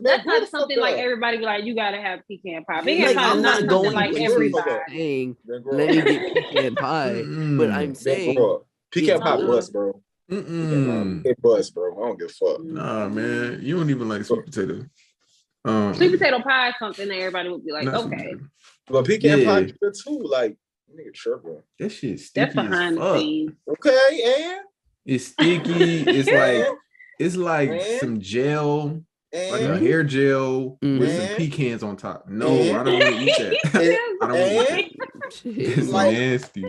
That's not something like everybody be like, you gotta have pecan pie. Pecan pie
I'm not going
like everybody
saying, let me get pecan pie, but I'm saying
pecan pie bust, bro. It bust, bro. I don't give a fuck.
Nah, man, you don't even like sweet potato.
Sweet potato pie is something that everybody would be like, okay.
But pecan pie good too. Like, nigga tripping.
That shit's sticky.
That's behind the scenes.
Okay, and
it's sticky. It's like some gel, like a hair gel with some pecans on top. No, I don't want to eat that. I don't want to eat that. It's like, nasty.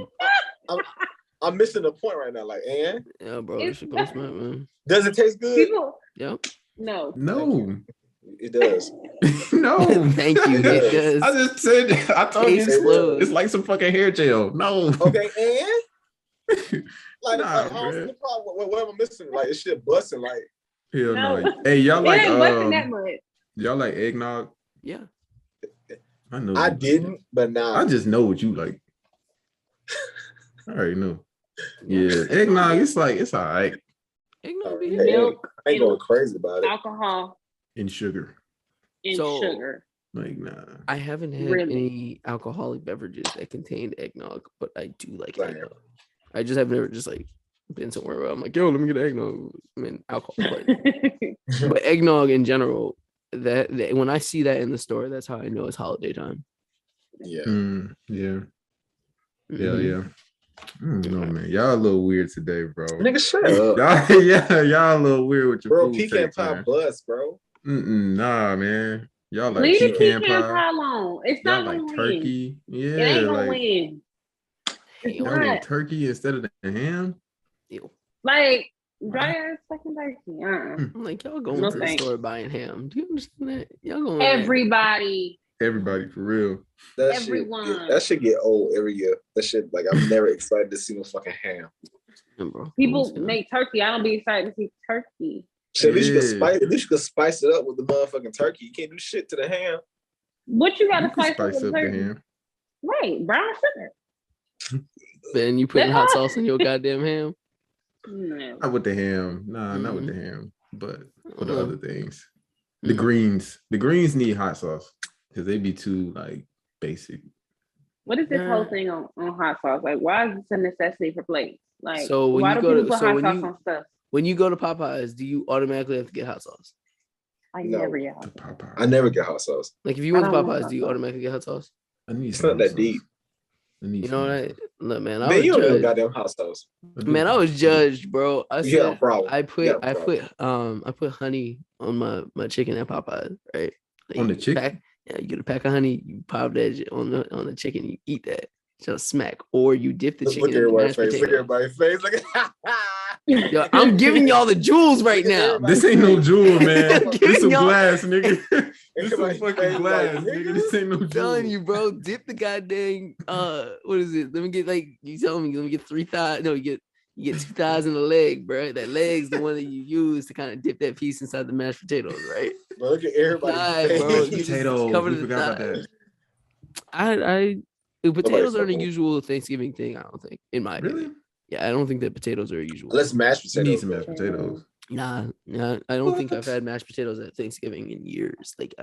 I'm missing the point right now. Like, and
yeah, bro, this shit goes smart, man.
Does it taste good?
Yep.
No.
It does.
No.
Thank you. It does.
I just said, I told you it's like some fucking hair gel. No.
Okay, and like, what am I missing? Like, this shit busting. Like,
hell no. Hey, y'all like
that much.
Y'all like eggnog?
Yeah.
I know.
I didn't, but now
I just know what you like. I already know. Yeah, eggnog. It's all right.
Eggnog,
milk.
I ain't going crazy about it.
Alcohol.
And sugar.
Sugar.
Like, nah.
I haven't had any alcoholic beverages that contained eggnog, but I do like eggnog. I just have never just like been somewhere where I'm like, yo, let me get eggnog. I mean, alcohol. But eggnog in general, that when I see that in the store, that's how I know it's holiday time.
Yeah.
Yeah. Yeah. No, man. Y'all a little weird today, bro.
Nigga, shut up.
Y'all a little weird with your food
pecan pie bust, bro.
Nah, man. Y'all like
leave
pecan
pie alone. It's not
like
gonna
turkey.
Win.
Yeah,
it ain't gonna win.
Y'all like turkey instead of the ham.
Ew.
Like dry ass fucking turkey.
I'm like, y'all going to the store buying ham. Do you understand that? Y'all going
everybody
for real.
Everyone.
That shit get old every year. That shit, like, I'm never excited to see no fucking ham.
Yeah, bro.
People make turkey. I don't be excited to see turkey.
Shit, at least you could spice it up with the motherfucking turkey. You can't do shit to the ham.
What you gotta spice up
the ham?
Right, brown sugar.
Ben, you putting hot sauce in your goddamn ham?
No.
Not with the ham. Nah, not with the ham. But for the other things. The greens. The greens need hot sauce. Because they be too like basic.
What is this whole thing on hot sauce? Like, why is this a necessity for plates? Like,
so when
why
you
do
go
people
to,
put hot sauce on stuff?
When you go to Popeyes, do you automatically have to get hot sauce?
I never get hot sauce.
I never get hot sauce.
Like, if you went to Popeyes, do you automatically get hot sauce?
It's not that deep.
You know what? Look, man,
you don't get goddamn hot sauce.
Man, I was judged, bro. I said, I put honey on my chicken at Popeyes, right? Like,
on the chicken?
You get a pack of honey, you pop that on the chicken, you eat that. Just smack, or you dip the chicken in mashed potatoes.
Look at everybody's face.
Yo, I'm giving y'all the jewels right now.
This ain't no jewel, man. This some glass, nigga. This some fucking glass, nigga. This ain't no jewel.
I'm telling you, bro. Dip the goddamn what is it? Let me get you telling me let me get 3 thighs. No, you get 2 thighs and a leg, bro. That leg's the one that you use to kind of dip that piece inside the mashed potatoes, right?
Bro, look at everybody.
Bro.
Potatoes. We forgot about
that. Potatoes aren't a usual Thanksgiving thing, I don't think, in my opinion. Yeah, I don't think that potatoes are a usual.
Let's mashed potatoes.
You need some mashed potatoes.
Nah, I don't think I've had mashed potatoes at Thanksgiving in years. Like,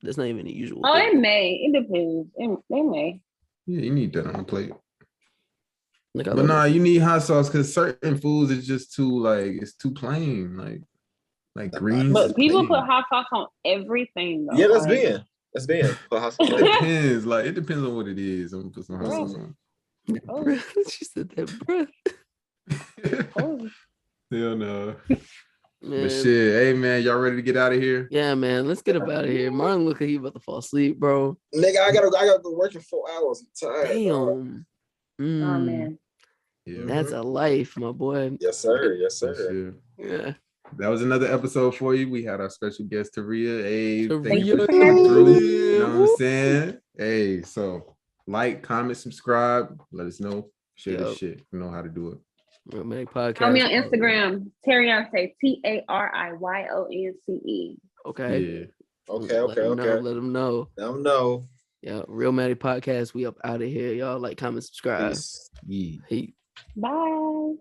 that's not even a usual
thing.
It
may. It depends. It may.
Yeah, you need that on a plate. But nah, you need hot sauce because certain foods is just too it's too plain. Like greens.
But people put hot sauce on everything though.
Yeah, that's being.
It depends. Like, it depends on what it is. I'm gonna put some hot sauce on.
Oh. She said that breath.
Hell no. Man. But shit, hey man, y'all ready to get out of here?
Yeah, man, let's get up out of here. Martin, look like he about to fall asleep, bro.
Nigga, I gotta go work in 4 hours. I'm tired.
Damn.
Oh man.
Yeah.
That's a life, my boy.
Yes, sir. Yes, sir.
Yeah.
That was another episode for you. We had our special guest, Taria. Hey,
thank
you for coming through. You know what I'm saying? Hey, so like, comment, subscribe. Let us know. Share this shit. You know how to do it.
Realmatic Podcast.
Follow me on Instagram. Tariance, TARIYONCE. Okay.
Yeah.
Okay.
Let them know.
Let them know.
Yeah, Realmatic Podcast. We up out of here, y'all. Like, comment, subscribe.
Peace. Yeah.
Hey.
Bye.